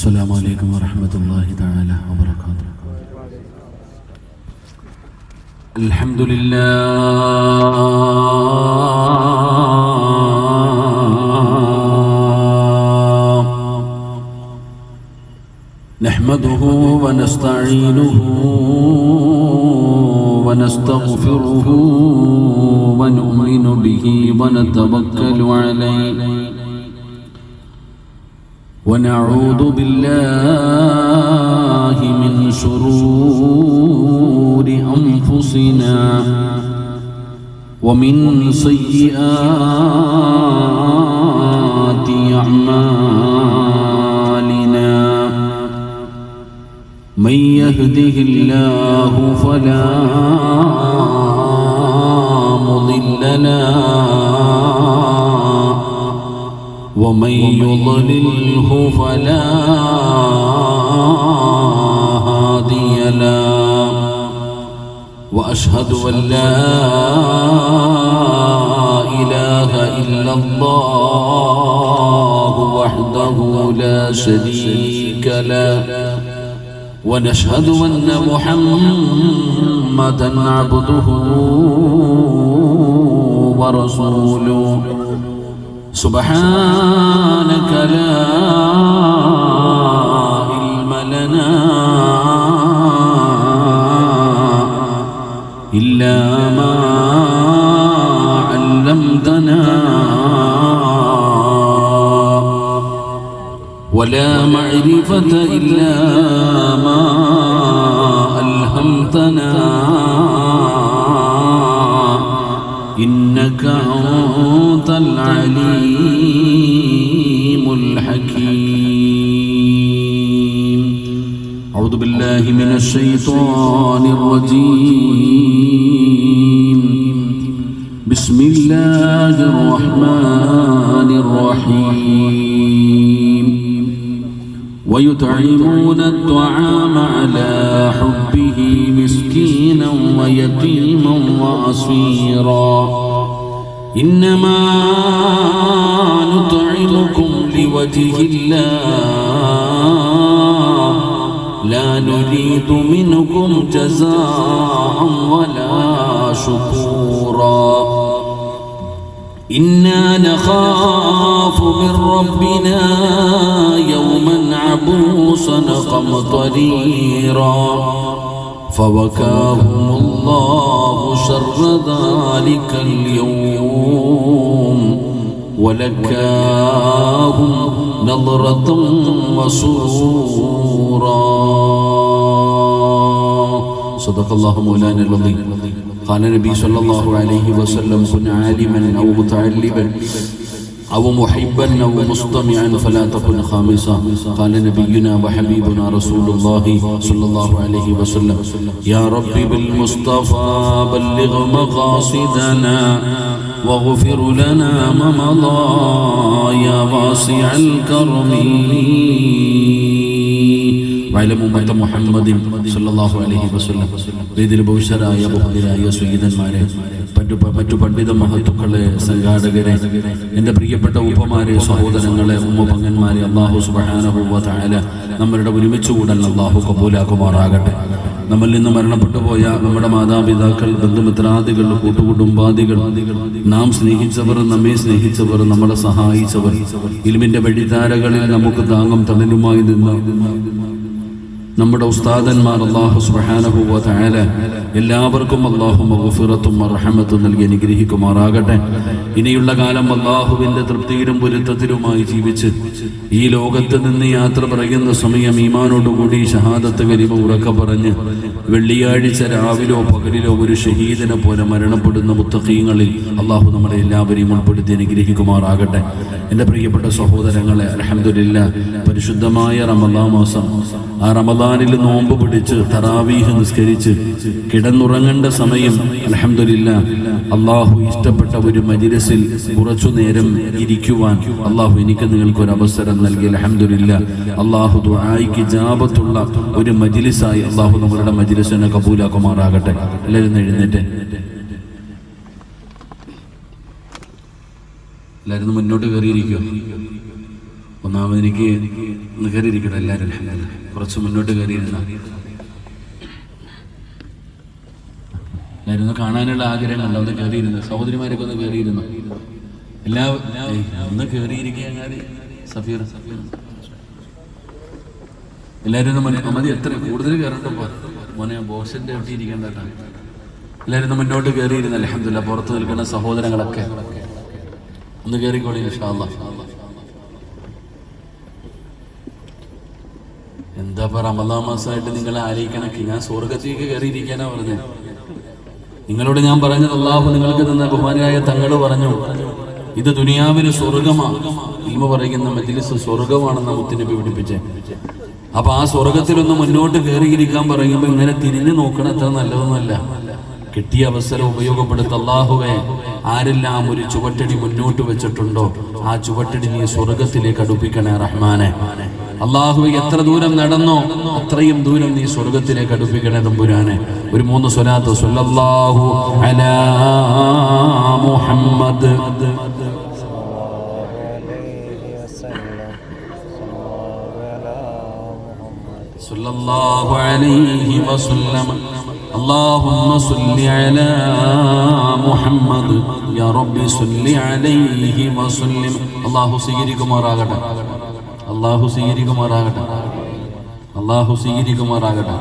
السلام عليكم ورحمة الله تعالى وبركاته. الحمد لله نحمده ونستعينه ونستغفره ونؤمن به ونتوكل عليه ونعوذ بالله من شرور أنفسنا ومن سيئات أعمالنا من يهده الله فلا مضل له ومن يضلله فلا هادي له وأشهد أن لا إله إلا الله وحده لا شريك له ونشهد أن محمدا عبده ورسوله سبحانك لا علم لنا إلا ما علمتنا ولا معرفة إلا ما ألهمتنا إنك أنت العليم الحكيم. أعوذ بالله من الشيطان الرجيم. بسم الله الرحمن الرحيم. ويطعمون الطعام على حبه مسكينا ويتيما وأسيرا إنما نطعمكم لوجه الله لا نريد منكم جزاء ولا شكورا إنا نخاف من ربنا يوما عبوسا قمطريرا فوكاهم الله شر ذلك اليوم ولكاهم نظرة وسرورا. صدق الله مولانا العظيم. قال النبي صلى الله عليه وسلم كن عالما أو متعلما أو محبا أو مستمعا فلا تكن خامسا. قال نبينا وحبيبنا رسول الله صلى الله عليه وسلم يا رب بالمصطفى بلغ مقاصدنا واغفر لنا ما مضى يا واسع الكرم وعلى أمة محمد صلى الله عليه وسلم. വേദിയിൽ ബഹുശരായ ബഹുദരായ സയ്യിദന്മാരെ, മറ്റു പണ്ഡിത മഹത്തുക്കളെ, സംഘാടകരെ, എൻ്റെ പ്രിയപ്പെട്ട ഉപ്പമാരെ, സഹോദരങ്ങളെ, ഉമ്മപങ്ങന്മാരെ, അല്ലാഹു സുബ്ഹാനഹു വ തആല നമ്മളുടെ ഒരുമിച്ച് കൂടൽ അല്ലാഹു കബൂലാക്കുമാറാകട്ടെ. നമ്മളിൽ നിന്ന് മരണപ്പെട്ടു പോയ നമ്മുടെ മാതാപിതാക്കൾ, ബന്ധുമിത്രാദികൾ, കൂട്ടുകുടുംബാദികൾ, നാം സ്നേഹിച്ചവർ, നമ്മെ സ്നേഹിച്ചവർ, നമ്മളെ സഹായിച്ചവർ, ഇൽമിന്റെ വഴിധാരകളിൽ നമുക്ക് താങ്ങും തണലുമായി നിന്ന് നമ്മുടെ ഉസ്താദന്മാർ, അല്ലാഹു സുബ്ഹാനഹു വ തആല എല്ലാവർക്കും അല്ലാഹു മഗ്ഫിറത്തും റഹ്മത്തും നൽകി അനുഗ്രഹിക്കുമാറാകട്ടെ. ഇനിയുള്ള കാലം അല്ലാഹുവിന്റെ തൃപ്തിയിലും പൊരുത്തത്തിലുമായി ജീവിച്ച് ഈ ലോകത്ത് നിന്ന് യാത്ര പറയുന്ന സമയം ഈമാനോടുകൂടി ഷഹാദത്ത് കലിമ ഉറക്കെ പറഞ്ഞ് വെള്ളിയാഴ്ച രാവിലോ പകലിലോ ഒരു ഷഹീദിനെ പോലെ മരണപ്പെടുന്ന മുത്തഖീങ്ങളിൽ അല്ലാഹു നമ്മളെ എല്ലാവരെയും ഉൾപ്പെടുത്തി അനുഗ്രഹിക്കുമാറാകട്ടെ. എൻ്റെ പ്രിയപ്പെട്ട സഹോദരങ്ങളെ, അൽഹംദുലില്ലാ, പരിശുദ്ധമായ റമദാൻ മാസം, ആ റമദാനിൽ നോമ്പ് പിടിച്ച് തറാവീഹ് നിസ്കരിച്ച് കിടന്നുറങ്ങേണ്ട സമയം അൽഹംദുലില്ലാ അല്ലാഹു ഇഷ്ടപ്പെട്ട ഒരു മജ്‌ലിസിൽ കുറച്ചു നേരം ഇരിക്കുവാൻ അല്ലാഹു എനിക്ക് നിങ്ങൾക്കൊരു അവസരം നൽകി. അൽഹംദുലില്ലാ, അല്ലാഹു ദുആയ്ക്ക് ഇജാബത്തുള്ള ഒരു മജ്‌ലിസായി അല്ലാഹു നമ്മളുടെ മജ്‌ലിസിനെ കബൂലാക്കുമാറാകട്ടെ. എല്ലാവരും എഴുന്നേറ്റ്. എല്ലാവരും മുന്നോട്ട് കയറിയിരിക്കുക. ഒന്നാമത് എനിക്ക് ഒന്ന് കയറിയിരിക്കണം എല്ലാവരും. കുറച്ച് മുന്നോട്ട് കയറിയിരുന്ന എല്ലാവരും ഒന്ന് കാണാനുള്ള ആഗ്രഹം കണ്ടോ? ഒന്ന് കയറിയിരുന്നു. സഹോദരിമാരൊക്കെ ഒന്ന് കയറിയിരുന്നു. ഒന്ന് കയറിയിരിക്കുക. സഫീർ എല്ലാവരും ഒന്ന് മതി. എത്ര കൂടുതൽ കയറണ്ടപ്പോ മോനെ ബോക്സിന്റെ ഒട്ടിയിരിക്കേണ്ട. എല്ലാവരും ഒന്ന് മുന്നോട്ട് കയറിയിരുന്നു. അൽഹംദുലില്ലാഹ്. പുറത്ത് നിൽക്കുന്ന സഹോദരങ്ങളൊക്കെ ഒന്ന് കയറിക്കോളി ഇൻഷാ അല്ലാഹ്. എന്താ റമദാൻ മാസമായിട്ട് നിങ്ങളെ ആലോചിക്കണക്ക് ഞാൻ സ്വർഗത്തേക്ക് കയറിയിരിക്കാനാ പറഞ്ഞത്. നിങ്ങളോട് ഞാൻ പറഞ്ഞത് അല്ലാഹു നിങ്ങൾക്ക് തന്ന ബഹുമാനായ തങ്ങൾ പറഞ്ഞു ഇത് ദുനിയാവിന് സ്വർഗമാണ്. ഇൽമ പറയുന്ന മജ്ലിസ് സ്വർഗമാണെന്ന് മുത്തുനബി പഠിപ്പിച്ചേ. അപ്പൊ ആ സ്വർഗത്തിലൊന്ന് മുന്നോട്ട് കയറിയിരിക്കാൻ പറയുമ്പോൾ ഇങ്ങനെ തിരിഞ്ഞു നോക്കണം അത്ര നല്ലതൊന്നുമല്ല. കിട്ടിയ അവസരം ഉപയോഗപ്പെടുത്ത അല്ലാഹുവേ, ആരെല്ലാം ഒരു ചുവട്ടടി മുന്നോട്ട് വെച്ചിട്ടുണ്ടോ ആ ചുവട്ടടി നീ സ്വർഗത്തിലേക്ക് അടുപ്പിക്കണേ റഹ്മാനെ. അല്ലാഹുവേ, എത്ര ദൂരം നടന്നോ അത്രയും ദൂരം നീ സ്വർഗത്തിലേക്ക് അടുപ്പിക്കണേ തമ്പുരാനെ. ഒരു 3 സ്വലാത്ത് സ്വല്ലല്ലാഹു അലാ മുഹമ്മദ് സ്വല്ലല്ലാഹു അലൈഹി വസല്ലം. اللهم صل على محمد يا رب صل عليه وسلم. അല്ലാഹു സ്വീകരിക്കുമാറാകട്ടെ. അല്ലാഹു സ്വീകരിക്കുമാറാകട്ടെ. അല്ലാഹു സ്വീകരിക്കുമാറാകട്ടെ.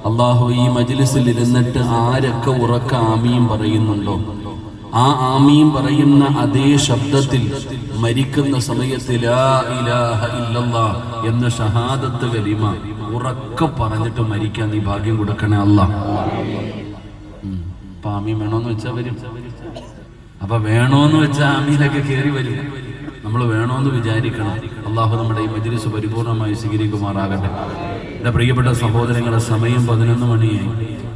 അല്ലാഹു ഈ മജ്ലിസിൽ ഇരുന്നിട്ട് ആരൊക്കെ ഉറക്ക ആമീൻ പറയുന്നുണ്ടോ ആ ആമീൻ പറയുന്ന അതേ ശബ്ദത്തിൽ മരിക്കുന്ന സമയത്ത് ലാ ഇലാഹ ഇല്ലല്ലാഹ് എന്ന ഷഹാദത്ത് കലിമ ഉറക്കെ പറഞ്ഞിട്ട് മരിക്കാൻ നീ ഭാഗ്യം കൊടുക്കണേ അല്ലാഹ്. അപ്പൊ ആമീൻ വേണോന്ന് വെച്ചാ വരും. അപ്പൊ വേണോന്ന് വെച്ചാൽ ആമീനൊക്കെ കയറി വരും. നമ്മൾ വേണോന്ന് വിചാരിക്കണം. അല്ലാഹു നമ്മുടെ ഈ മജ്ലിസ് പരിപൂർണമായി സ്വീകരിക്കുമാറാകട്ടെ. എൻ്റെ പ്രിയപ്പെട്ട സഹോദരങ്ങളെ, സമയം 11 മണിയായി.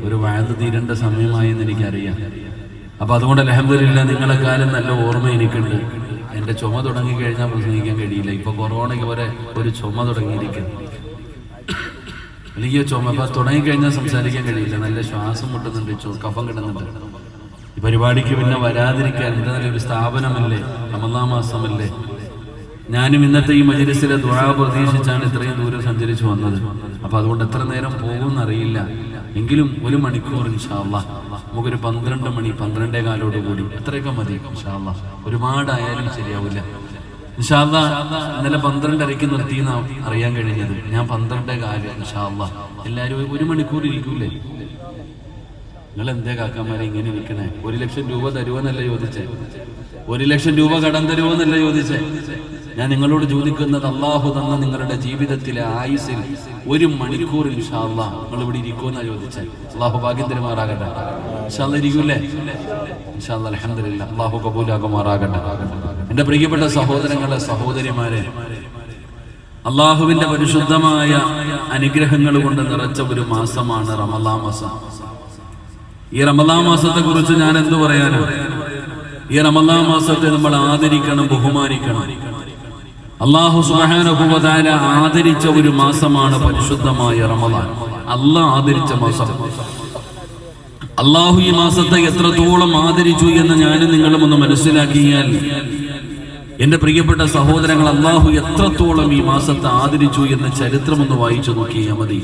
ഒരു വഅദ് തീരേണ്ട സമയമായി എന്ന് എനിക്കറിയാം. അപ്പൊ അതുകൊണ്ട് അൽഹംദുലില്ലാഹ് നിങ്ങളെ കാലം നല്ല ഓർമ്മ എനിക്കുണ്ട്. എൻ്റെ ചുമ തുടങ്ങിക്കഴിഞ്ഞാൽ പ്രസംഗിക്കാൻ കഴിയില്ല. ഇപ്പൊ കൊറോണയ്ക്ക് വരെ ഒരു ചുമ തുടങ്ങിയിരിക്കുന്നു. അല്ലെങ്കിൽ ചുമ അപ്പൊ തുടങ്ങിക്കഴിഞ്ഞാൽ സംസാരിക്കാൻ കഴിയില്ല. നല്ല ശ്വാസം മുട്ടുന്നുണ്ട്, കഫം കിട്ടുന്നുണ്ട്. ഈ പരിപാടിക്ക് പിന്നെ വരാതിരിക്കാൻ എന്താ നല്ലൊരു സ്ഥാപനമല്ലേ, റമദാൻ മാസമല്ലേ. ഞാനും ഇന്നത്തെ ഈ മജ്ലിസിലെ ദുആ പ്രതീക്ഷിച്ചാണ് ഇത്രയും ദൂരം സഞ്ചരിച്ചു വന്നത്. അപ്പൊ അതുകൊണ്ട് എത്ര നേരം പോകുമെന്നറിയില്ല. എങ്കിലും 1 മണിക്കൂർ ഇൻഷാ അല്ലാഹ് നമുക്കൊരു 12 മണി 12:15 കൂടി അത്രയൊക്കെ മതി ഇൻഷാ അല്ലാഹ്. ഒരുപാടായാലും ശരിയാവില്ല ഇൻഷാ അല്ലാഹ്. ഇന്നലെ 12:30 നിർത്തിയെന്ന് അറിയാൻ കഴിഞ്ഞത്. ഞാൻ 12:15 ഇൻഷാ അല്ലാഹ്. എല്ലാവരും 1 മണിക്കൂർ ഇരിക്കൂലേ? നിങ്ങൾ എന്തേ കാക്കന്മാരെ ഇങ്ങനെ ഇരിക്കണേ? 1 ലക്ഷം രൂപ തരുമെന്നല്ല ചോദിച്ചേ. 1 ലക്ഷം രൂപ കടം തരുമെന്നല്ല ചോദിച്ചേ. ഞാൻ നിങ്ങളോട് ചോദിക്കുന്നത് അല്ലാഹു തന്ന നിങ്ങളുടെ ജീവിതത്തിലെ ആയുസിൽ 1 മണിക്കൂർ ഇൻഷാ അല്ലാഹ് നിങ്ങൾ ഇവിടെ ഇരിക്കുമെന്നാ ചോദിച്ചേ. അല്ലാഹു ഭാഗ്യം തരുമാറാകട്ടെ. ഇൻഷാ അല്ലാഹ് ഇരിക്കൂലേ? ഇൻഷാ അല്ലാഹ് അൽഹംദുലില്ലാഹ്. അല്ലാഹു കബൂലാക്കുമാറാകട്ടെ. എൻ്റെ പ്രിയപ്പെട്ട സഹോദരങ്ങളെ, സഹോദരിമാരെ, അല്ലാഹുവിന്റെ പരിശുദ്ധമായ അനുഗ്രഹങ്ങൾ കൊണ്ട് നിറച്ച ഒരു മാസമാണ് റമദാൻ മാസം. ഈ റമദാൻ മാസത്തെ കുറിച്ച് ഞാൻ എന്തു പറയാനാണ്? ഈ റമദാൻ മാസത്തെ നമ്മൾ ആദരിക്കണം, ബഹുമാനിക്കണം. അല്ലാഹു സുബ്ഹാനഹു വ തആല ആദരിച്ച ഒരു മാസമാണ് പരിശുദ്ധമായ റമദാൻ. അല്ലാഹ് ആദരിച്ച മാസം. അല്ലാഹു ഈ മാസത്തെ എത്രത്തോളം ആദരിച്ചു എന്ന് ഞാനും നിങ്ങളും ഒന്ന് മനസ്സിലാക്കിയാൽ, എന്റെ പ്രിയപ്പെട്ട സഹോദരങ്ങൾ, അല്ലാഹു എത്രത്തോളം ഈ മാസത്തെ ആദരിച്ചു എന്ന് ചരിത്രം ഒന്ന് വായിച്ചു നോക്കിയാൽ മതി.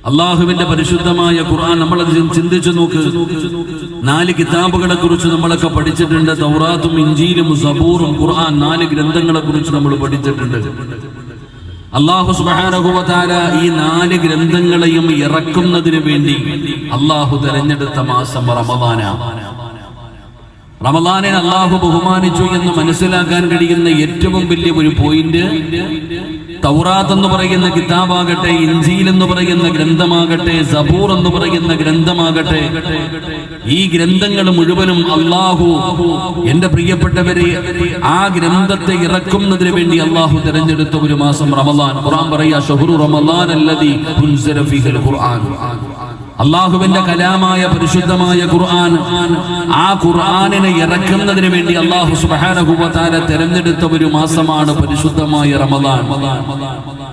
അല്ലാഹുവിന്റെ പരിശുദ്ധമായ ഖുർആൻ നമ്മളത് ചിന്തിച്ചു നോക്ക്. 4 കിതാബുകളെ കുറിച്ച് നമ്മളൊക്കെ പഠിച്ചിട്ടുണ്ട്. തൗറാത്തും ഇഞ്ചീലും സബൂറും ഖുർആൻ 4 ഗ്രന്ഥങ്ങളെ കുറിച്ച് നമ്മൾ പഠിച്ചിട്ടുണ്ട്. അല്ലാഹു സുബ്ഹാനഹു വ തആല ഈ 4 ഗ്രന്ഥങ്ങളെയും ഇറക്കുന്നതിന് വേണ്ടി അല്ലാഹു തിരഞ്ഞെടുത്ത മാസം റമദാനാണ്. റമദാനെ അല്ലാഹു ബഹുമാനിച്ചു എന്ന് മനസ്സിലാക്കാൻ കഴിയുന്ന ഏറ്റവും വലിയ ഒരു പോയിന്റ്, തൗറാത്ത് എന്ന് പറയുന്ന കിതാബാകട്ടെ, ഇഞ്ചീൽ എന്ന് പറയുന്ന ഗ്രന്ഥമാകട്ടെ, സബൂർ എന്ന് പറയുന്ന ഗ്രന്ഥമാകട്ടെ, ഈ ഗ്രന്ഥങ്ങൾ മുഴുവനും അല്ലാഹു, എന്റെ പ്രിയപ്പെട്ടവരെ, ആ ഗ്രന്ഥത്തെ ഇറക്കുന്നതിന് വേണ്ടി അല്ലാഹു തിരഞ്ഞെടുത്ത ഒരു മാസം റമദാൻ. ഖുർആൻ പറയാ ശഹ്റു റമദാൻ അല്ലദീ ഉൻസില ഫീഹിൽ ഖുർആൻ. അല്ലാഹുവിന്റെ കലാമായ പരിശുദ്ധമായ ഖുർആൻ, ആ ഖുർആനിനെ ഇറക്കുന്നതിന് വേണ്ടി അല്ലാഹു സുബ്ഹാനഹു വ തആല തിരഞ്ഞെടുത്ത ഒരു മാസമാണ് പരിശുദ്ധമായ റമദാൻ.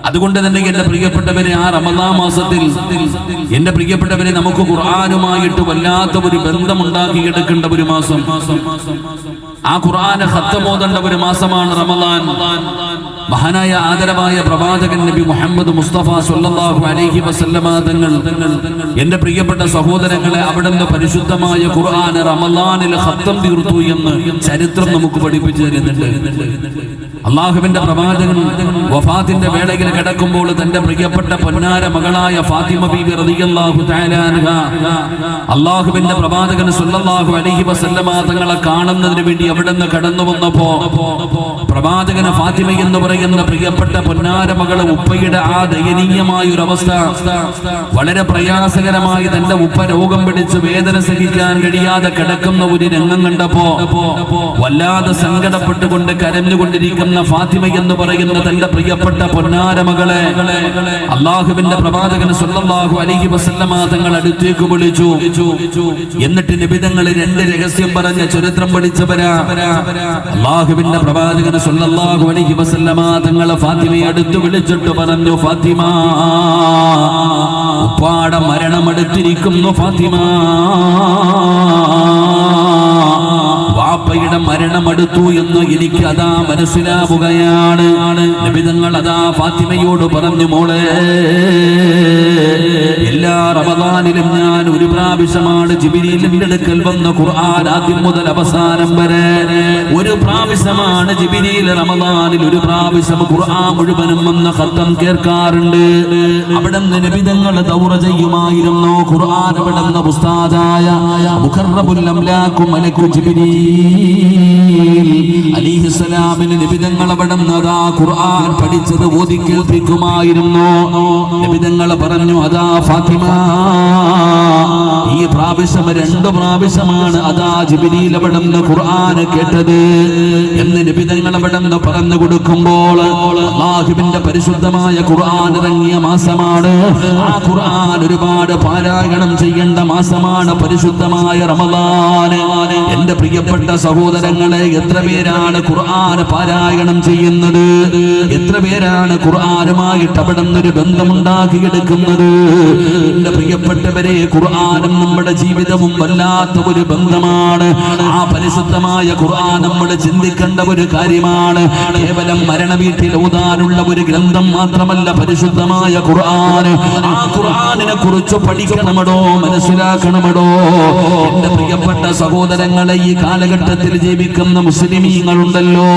അതുകൊണ്ട് തന്നെ എന്റെ പ്രിയപ്പെട്ടവരെ, ആ റമദാൻ മാസത്തിൽ എന്റെ പ്രിയപ്പെട്ടവരെ നമുക്ക് ഖുർആനുമായിട്ട് വല്ലാത്ത ഒരു ബന്ധമുണ്ടാക്കിയെടുക്കേണ്ട ഒരു മാസം. ആ ഖുർആനെ ഖത്തമോദണ്ട ഒരു മാസമാണ് റമദാൻ. മഹാനായ ആദരവായ പ്രവാചകൻ നബി മുഹമ്മദ് മുസ്തഫ സ്വല്ലല്ലാഹു അലൈഹി വസല്ലമ തങ്ങൾ എന്റെ പ്രിയപ്പെട്ട സഹോദരങ്ങളെ അവിടുന്ന് പരിശുദ്ധമായ ഖുർആൻ റമദാനിൽ ഖത്തം തീർത്തു എന്ന് ചരിത്രം നമുക്ക് പഠിപ്പിച്ചു തരുന്നുണ്ട്. അള്ളാഹുവിന്റെ പ്രവാചകൻ വഫാത്തിന്റെ വേളയിൽ കിടക്കുമ്പോൾ തന്റെ പ്രിയപ്പെട്ട പൊന്നാര മകളായ ഫാത്തിമ ബീവി റളിയല്ലാഹു തആല അൻഹ അള്ളാഹുവിന്റെ പ്രവാചകൻ സ്വല്ലല്ലാഹു അലൈഹി വസല്ലമ തങ്ങളെ കാണുന്നതിന് വേണ്ടി അവിടുന്ന് കടന്നു വന്നപ്പോ പ്രവാചകന് ഫാത്തിമ എന്ന് പറയുന്ന പ്രിയപ്പെട്ട പൊന്നാര മകളെ ഉപ്പയുടെ ആ ദയനീയമായ ഒരു അവസ്ഥ, വളരെ പ്രയാസകരമായി തന്റെ ഉപ്പ രോഗം പിടിച്ച് വേദന സഹിക്കാൻ കഴിയാതെ കിടക്കുന്ന ഒരു രംഗം കണ്ടപ്പോ വല്ലാതെ സങ്കടപ്പെട്ടുകൊണ്ട് കരഞ്ഞുകൊണ്ടിരിക്കുന്ന ഫാത്തിമ എന്ന് പറയുന്ന തന്റെ പ്രിയപ്പെട്ട പൊന്നാര മകളെ അള്ളാഹുവിന്റെ പ്രവാചകൻ സ്വല്ലല്ലാഹു അലൈഹി വസല്ലമ തങ്ങൾ അടുത്തേക്ക് വിളിച്ചു. എന്നിട്ട് നബി തങ്ങൾ രണ്ട് രഹസ്യം പറഞ്ഞ ചരിത്രം പഠിച്ചവരാ. അള്ളാഹുവിന്റെ പ്രവാചകൻ സ്വല്ലല്ലാഹു അലൈഹി വസല്ലമ തങ്ങൾ ഫാത്തിമയെ അടുത്ത് വിളിച്ചിട്ട് പറഞ്ഞു, ഫാത്തിമ, ഉപ്പാടെ മരണമെടുത്തിരിക്കുന്നു ഫാത്തിമ, വാപ്പയുടെ മരണമെടുത്തു എന്ന് എനിക്ക് അതാ മനസ്സിലാവുകയാണ്. നബി തങ്ങൾ അതാ ഫാത്തിമയോട് പറഞ്ഞു, മോളെ, എല്ലാ റമദാനിലും ഞാൻ ഒരു പ്രാവശ്യമാണ് ജിബ്രീലിന്റെ അടുക്കൽ വന്ന ഖുർആൻ ആദ്യം മുതൽ അവസാനം വരെ ഒരു പ്രാവശ്യമാണ് ജിബ്രീൽ റമദാനിൽ ഒരു പ്രാവശ്യം ഖുർആൻ മുഴുവനും വന്ന ഖത്തം കേൾക്കാറുണ്ട്. അവിടുന്ന് നബി തങ്ങൾ ദൗറ ചെയ്യുമായിരുന്നു. ഖുർആൻ അവിടുന്ന് ഉസ്താദായ മുഖറബുൽ അംലാഖു മലക്കു ജിബ്രീൽ അലൈഹിസ്സലാമിന് നബി തങ്ങൾ അവിടുന്ന് അതാ ഖുർആൻ പഠിച്ചത് ഓതി കേൾപ്പിക്കുമായിരുന്നു. നബി തങ്ങൾ പറഞ്ഞു, അതാ ഫാത്തിമ, ഈ പ്രാവശ്യം രണ്ട് പ്രാവശ്യമാണ് അതാ ജിബ്രീൽ അവിടുന്ന് ഖുർആൻ കേട്ടത് എന്ന് നബി തങ്ങൾ അവിടുന്ന് പറഞ്ഞു കൊടുക്കുമ്പോൾ അല്ലാഹുവിന്റെ പരിശുദ്ധമായ ഖുർആൻ ഇറങ്ങിയ മാസമാണ്. ആ ഖുർആൻ ഒരുപാട് പാരായണം ചെയ്യേണ്ട മാസമാണ് പരിശുദ്ധമായ റമദാൻ. എന്റെ പ്രിയപ്പെട്ട സഹോദരങ്ങളെ, എത്ര പേരാണ് ഖുർആൻ പാരായണം ചെയ്യുന്നത്? എത്ര പേരാണ് ഖുർആനുമായിട്ട് അവിടുന്ന് ഒരു ബന്ധമുണ്ടാക്കിയെടുക്കുന്നത്? എന്റെ പ്രിയപ്പെട്ടവരെ, ഖുർആനും നമ്മുടെ ജീവിതവും വല്ലാത്ത ഒരു ബന്ധമാണ്. ആ പരിശുദ്ധമായ ഖുർആൻ നമ്മൾ ചിന്തിക്കേണ്ട ഒരു കാര്യമാണ്. കേവലം മരണ വീട്ടിൽ ഓതാനുള്ള ഒരു ഗ്രന്ഥം മാത്രമല്ല പരിശുദ്ധമായ ഖുർആൻ. ആ ഖുർആനിനെ കുറിച്ച് പഠിക്കണമടോ, മനസ്സിലാക്കണമടോ. എന്റെ പ്രിയപ്പെട്ട സഹോദരങ്ങളെ, ഈ കാലഘട്ടത്തിൽ ജീവിക്കുന്ന മുസ്ലിമീങ്ങളുണ്ടല്ലോ,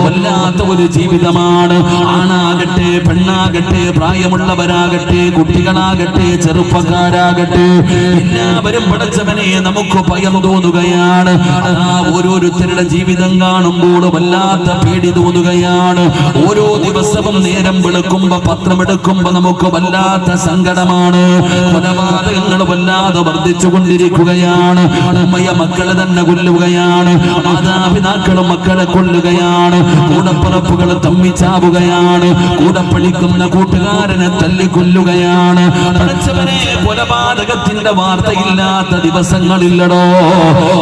വല്ലാത്ത ഒരു ജീവിതമാണ്. ആണാകട്ടെ, പെണ്ണാകട്ടെ, പ്രായമുള്ളവരാകട്ടെ, കുട്ടികളാകട്ടെ, ചെറുപ്പക്കാരാകട്ടെ, എല്ലാവരും പടച്ചവനെ നമുക്ക് ഭയം തോന്നുകയാണ്. ഓരോരുത്തരുടെ ജീവിതം കാണുമ്പോൾ വല്ലാത്ത പേടി തോന്നുകയാണ്. ഓരോ ദിവസവും നേരം വെളുക്കുമ്പോ പത്രമെടുക്കുമ്പോ നമുക്ക് വല്ലാത്ത സങ്കടമാണ്. കൊലപാതകങ്ങൾ വല്ലാതെ വർദ്ധിച്ചു കൊണ്ടിരിക്കുകയാണ്. ഉമ്മയ മക്കളെ തന്നെ കൊല്ലുകയാണ്, മാതാപിതാക്കളും മക്കളെ കൊല്ലുകയാണ്, കൂടപ്പറപ്പുകൾ തമ്മിച്ചാവുകയാണ്, കൂടെ പഠിക്കുന്ന കൂട്ടുകാരനെ തല്ലിക്കൊല്ലുകയാണ്. പഠിച്ചവനെ, കൊലപാതകത്തിന്റെ വാർത്തയില്ലാത്ത ദിവസങ്ങളില്ലടോ.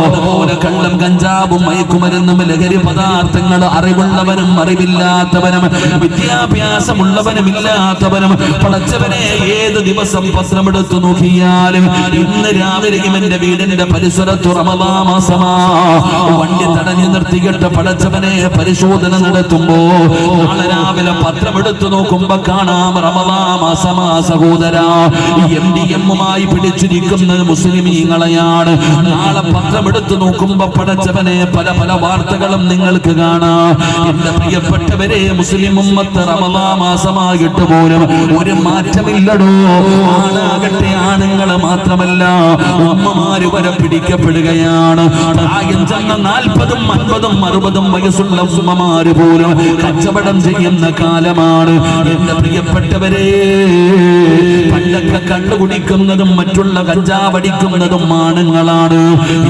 അതുപോലെ കള്ളം, കഞ്ചാവും, മയക്കുമരുന്നും, ലഹരി പദാർത്ഥങ്ങൾ അറിവുള്ളവനും അറിവില്ലാത്തവനും, വിദ്യാഭ്യാസമുള്ളവനും ഇല്ലാത്തവനും, പഠിച്ചവനെ, ഏത് ദിവസം പത്രമെടുത്തു നോക്കിയാലും ഇന്ന് രാവിലെയും എന്റെ വീടിന്റെ പരിസരത്ത് റമദാൻ മാസമാ. വണ്ടി തടഞ്ഞു നിർത്തിയിട്ട് പഠിച്ചവനെ പരിശോധന നടത്തുമ്പോ നാളെ രാവിലെ പത്രമെടുത്തു നോക്കുമ്പോ കാണാം റമദാൻ മാസമാ. സഹോദരാ, MDMുമായി പിടിച്ചിരിക്കുന്നത് മുസ്ലിമീങ്ങളെയാണ്. നാളെ പത്രമെടുത്തു നോക്കുമ്പോ പഠിച്ചവനെ പല പല വാർത്തകളും നിങ്ങൾക്ക് കാണാം. എന്റെ പ്രിയപ്പെട്ടവരെ, മുസ്ലിം ഉമ്മത്ത് റമദാൻ മാസമായിട്ട് പോലും ഒരു മാറ്റമില്ലടോ. ആണാകട്ടെ, ആണുങ്ങള് മാത്രമല്ല, ഉമ്മമാര് വരെ പിടിക്കപ്പെടുകയാണ്. പ്രായം ചെന്ന 40, 50, 60 വയസ്സുള്ള ഉമ്മമാര് പോലും കച്ചവടം ചെയ്യുന്ന കാലമാണ്. എന്റെ പ്രിയപ്പെട്ടവരെ, പണ്ടൊക്കെ കണ്ടുകുടിക്കുന്നതും മറ്റുള്ള കഞ്ചാവടിക്കുന്നതും ആണുങ്ങളാണ്.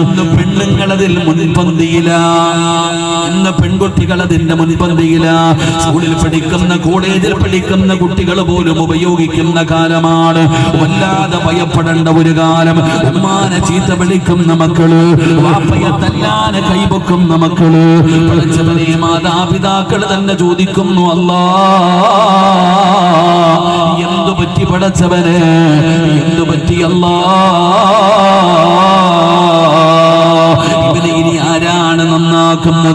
ഇന്ന് പെണ്ണുങ്ങളതിൽ മുൻപന്തിയില, ഇന്ന് പെൺകുട്ടികൾ അതിന്റെ മുൻപന്തിയില. സ്കൂളിൽ പഠിക്കുന്ന, കോളേജിൽ പഠിക്കുന്ന കുട്ടികൾ പോലും ഉപയോഗിക്കുന്ന കാലമാണ്. വല്ലാതെ ഭയപ്പെടേണ്ട ഒരു കാലം. ഉമ്മാനെ ചീത്ത വിളിക്കുന്ന മക്കള്, വാപ്പയെ തല്ലാനെ കൈപൊക്കുന്ന മക്കള്, പഠിച്ചവനെ മാതാപിതാക്കൾ തന്നെ ചോദിക്കുന്നു, അല്ലാ, എന്തു പറ്റി പടച്ചവനെ, എന്തു പറ്റി അല്ലാ, ഇവനെ ഇനി ആരാണ് നന്നാക്കുന്നത്?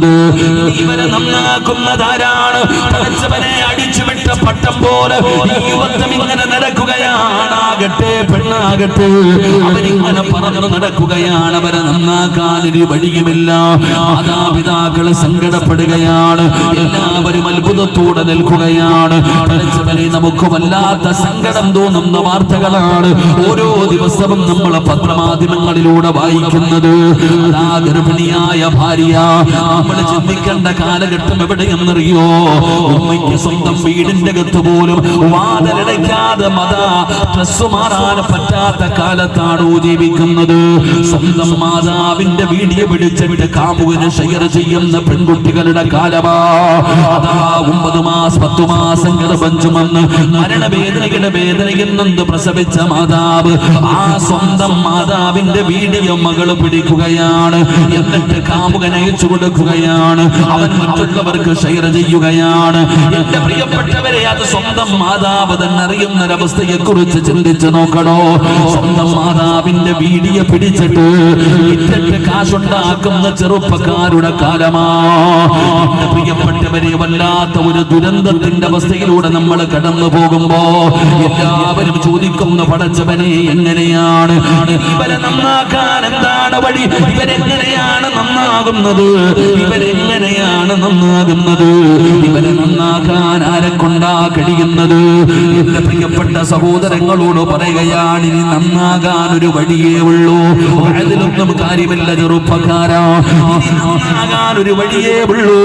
ഈ ബന്ധം ഇങ്ങനെ നടക്കുകയാണാകട്ടെ പെണ്ണാകട്ടെ അവരിങ്ങനെ പറഞ്ഞു നടക്കുകയാണ്. അവരെ നന്നാക്കാൻ ഒരു വഴിയുമില്ല. മാതാപിതാക്കൾ സങ്കടപ്പെടുകയാണ്. എല്ലാവരും അത്ഭുതത്തോടെ നിൽക്കുകയാണ്. നമുക്ക് വല്ലാത്ത സങ്കടം തോന്നുന്ന വാർത്തകളാണ് ഓരോ ദിവസവും നമ്മൾ പത്രമാധ്യമങ്ങളിലൂടെ വായിക്കുന്നത്. ഗർഭിണിയായ ഭാര്യ, നമ്മൾ ചിന്തിക്കേണ്ട കാലഘട്ടം എവിടെയെന്നറിയോ? ഉമ്മയ്ക്ക് സ്വന്തം വീടിന്റെ അകത്ത് പോലും വാതിലടയ്ക്കാതെ ഡ്രസ് മാറാൻ പറ്റാത്ത കാലത്താണ് ജീവിക്കുന്നത്. സ്വന്തം മാതാവിന്റെ വീഡിയോ പിടിച്ചിട്ട് കാമുവിന് ഷെയർ ചെയ്യുന്ന പെൺകുട്ടികളുടെ കാലമാ. അതാ 9 മാസം 10 മാസം ഗർഭം ചുമന്ന് മരണവേദനയുടെ വേദനയിൽ നിന്ന് പ്രസവിച്ച മാതാവ് ആ സ്വന്തം മാതാവിന്റെ വീഡിയോ മകൾ പിടിക്കുകയാണ്. എന്നിട്ട് കാമുകൻ അയച്ചു കൊടുക്കുകയാണ്. അവൻ മറ്റുള്ളവർക്ക് ഷെയർ ചെയ്യുകയാണ്. എന്റെ പ്രിയപ്പെട്ടവരെ, അത് സ്വന്തം മാതാവ് തന്നെ അറിയുന്നൊരവസ്ഥയെ കുറിച്ച് ചിന്തിച്ചു നോക്കണോ? സ്വന്തം മാതാവിന്റെ വീഡിയോ പിടിച്ചിട്ട് ഇട്ടിട്ട് കാശുണ്ടാക്കുന്ന ചെറുപ്പക്കാരുടെ കാലമാ. എന്റെ പ്രിയപ്പെട്ടവരെ, വല്ലാത്ത ഒരു ദുരന്തത്തിന്റെ അവസ്ഥയിലൂടെ നമ്മൾ കടന്നു പോകുമ്പോ എല്ലാവരും ചോദിക്കുന്ന പടച്ചവനെ എങ്ങനെയാണ് ഇവരെ നന്നാക്കാൻ? എന്താണ് വഴി? ഇവരെങ്ങനെയാണ് നന്നാകുന്നത്? ഇവരെങ്ങനെയാണ് നന്നാകുന്നത്? ഇവരെ നന്നാക്കാൻ ആരെക്കൊണ്ടാ കഴിയുന്നത്? എന്റെ പ്രിയപ്പെട്ട സഹോദരങ്ങളോട് പറയുകയാണ്, ഇനി നന്നാകാൻ ഒരു വഴിയേ ഉള്ളൂ. അതിലൊന്നും കാര്യമില്ല ചെറുപ്പക്കാരാ, നന്നാകാൻ ഒരു വഴിയേ ഉള്ളൂ.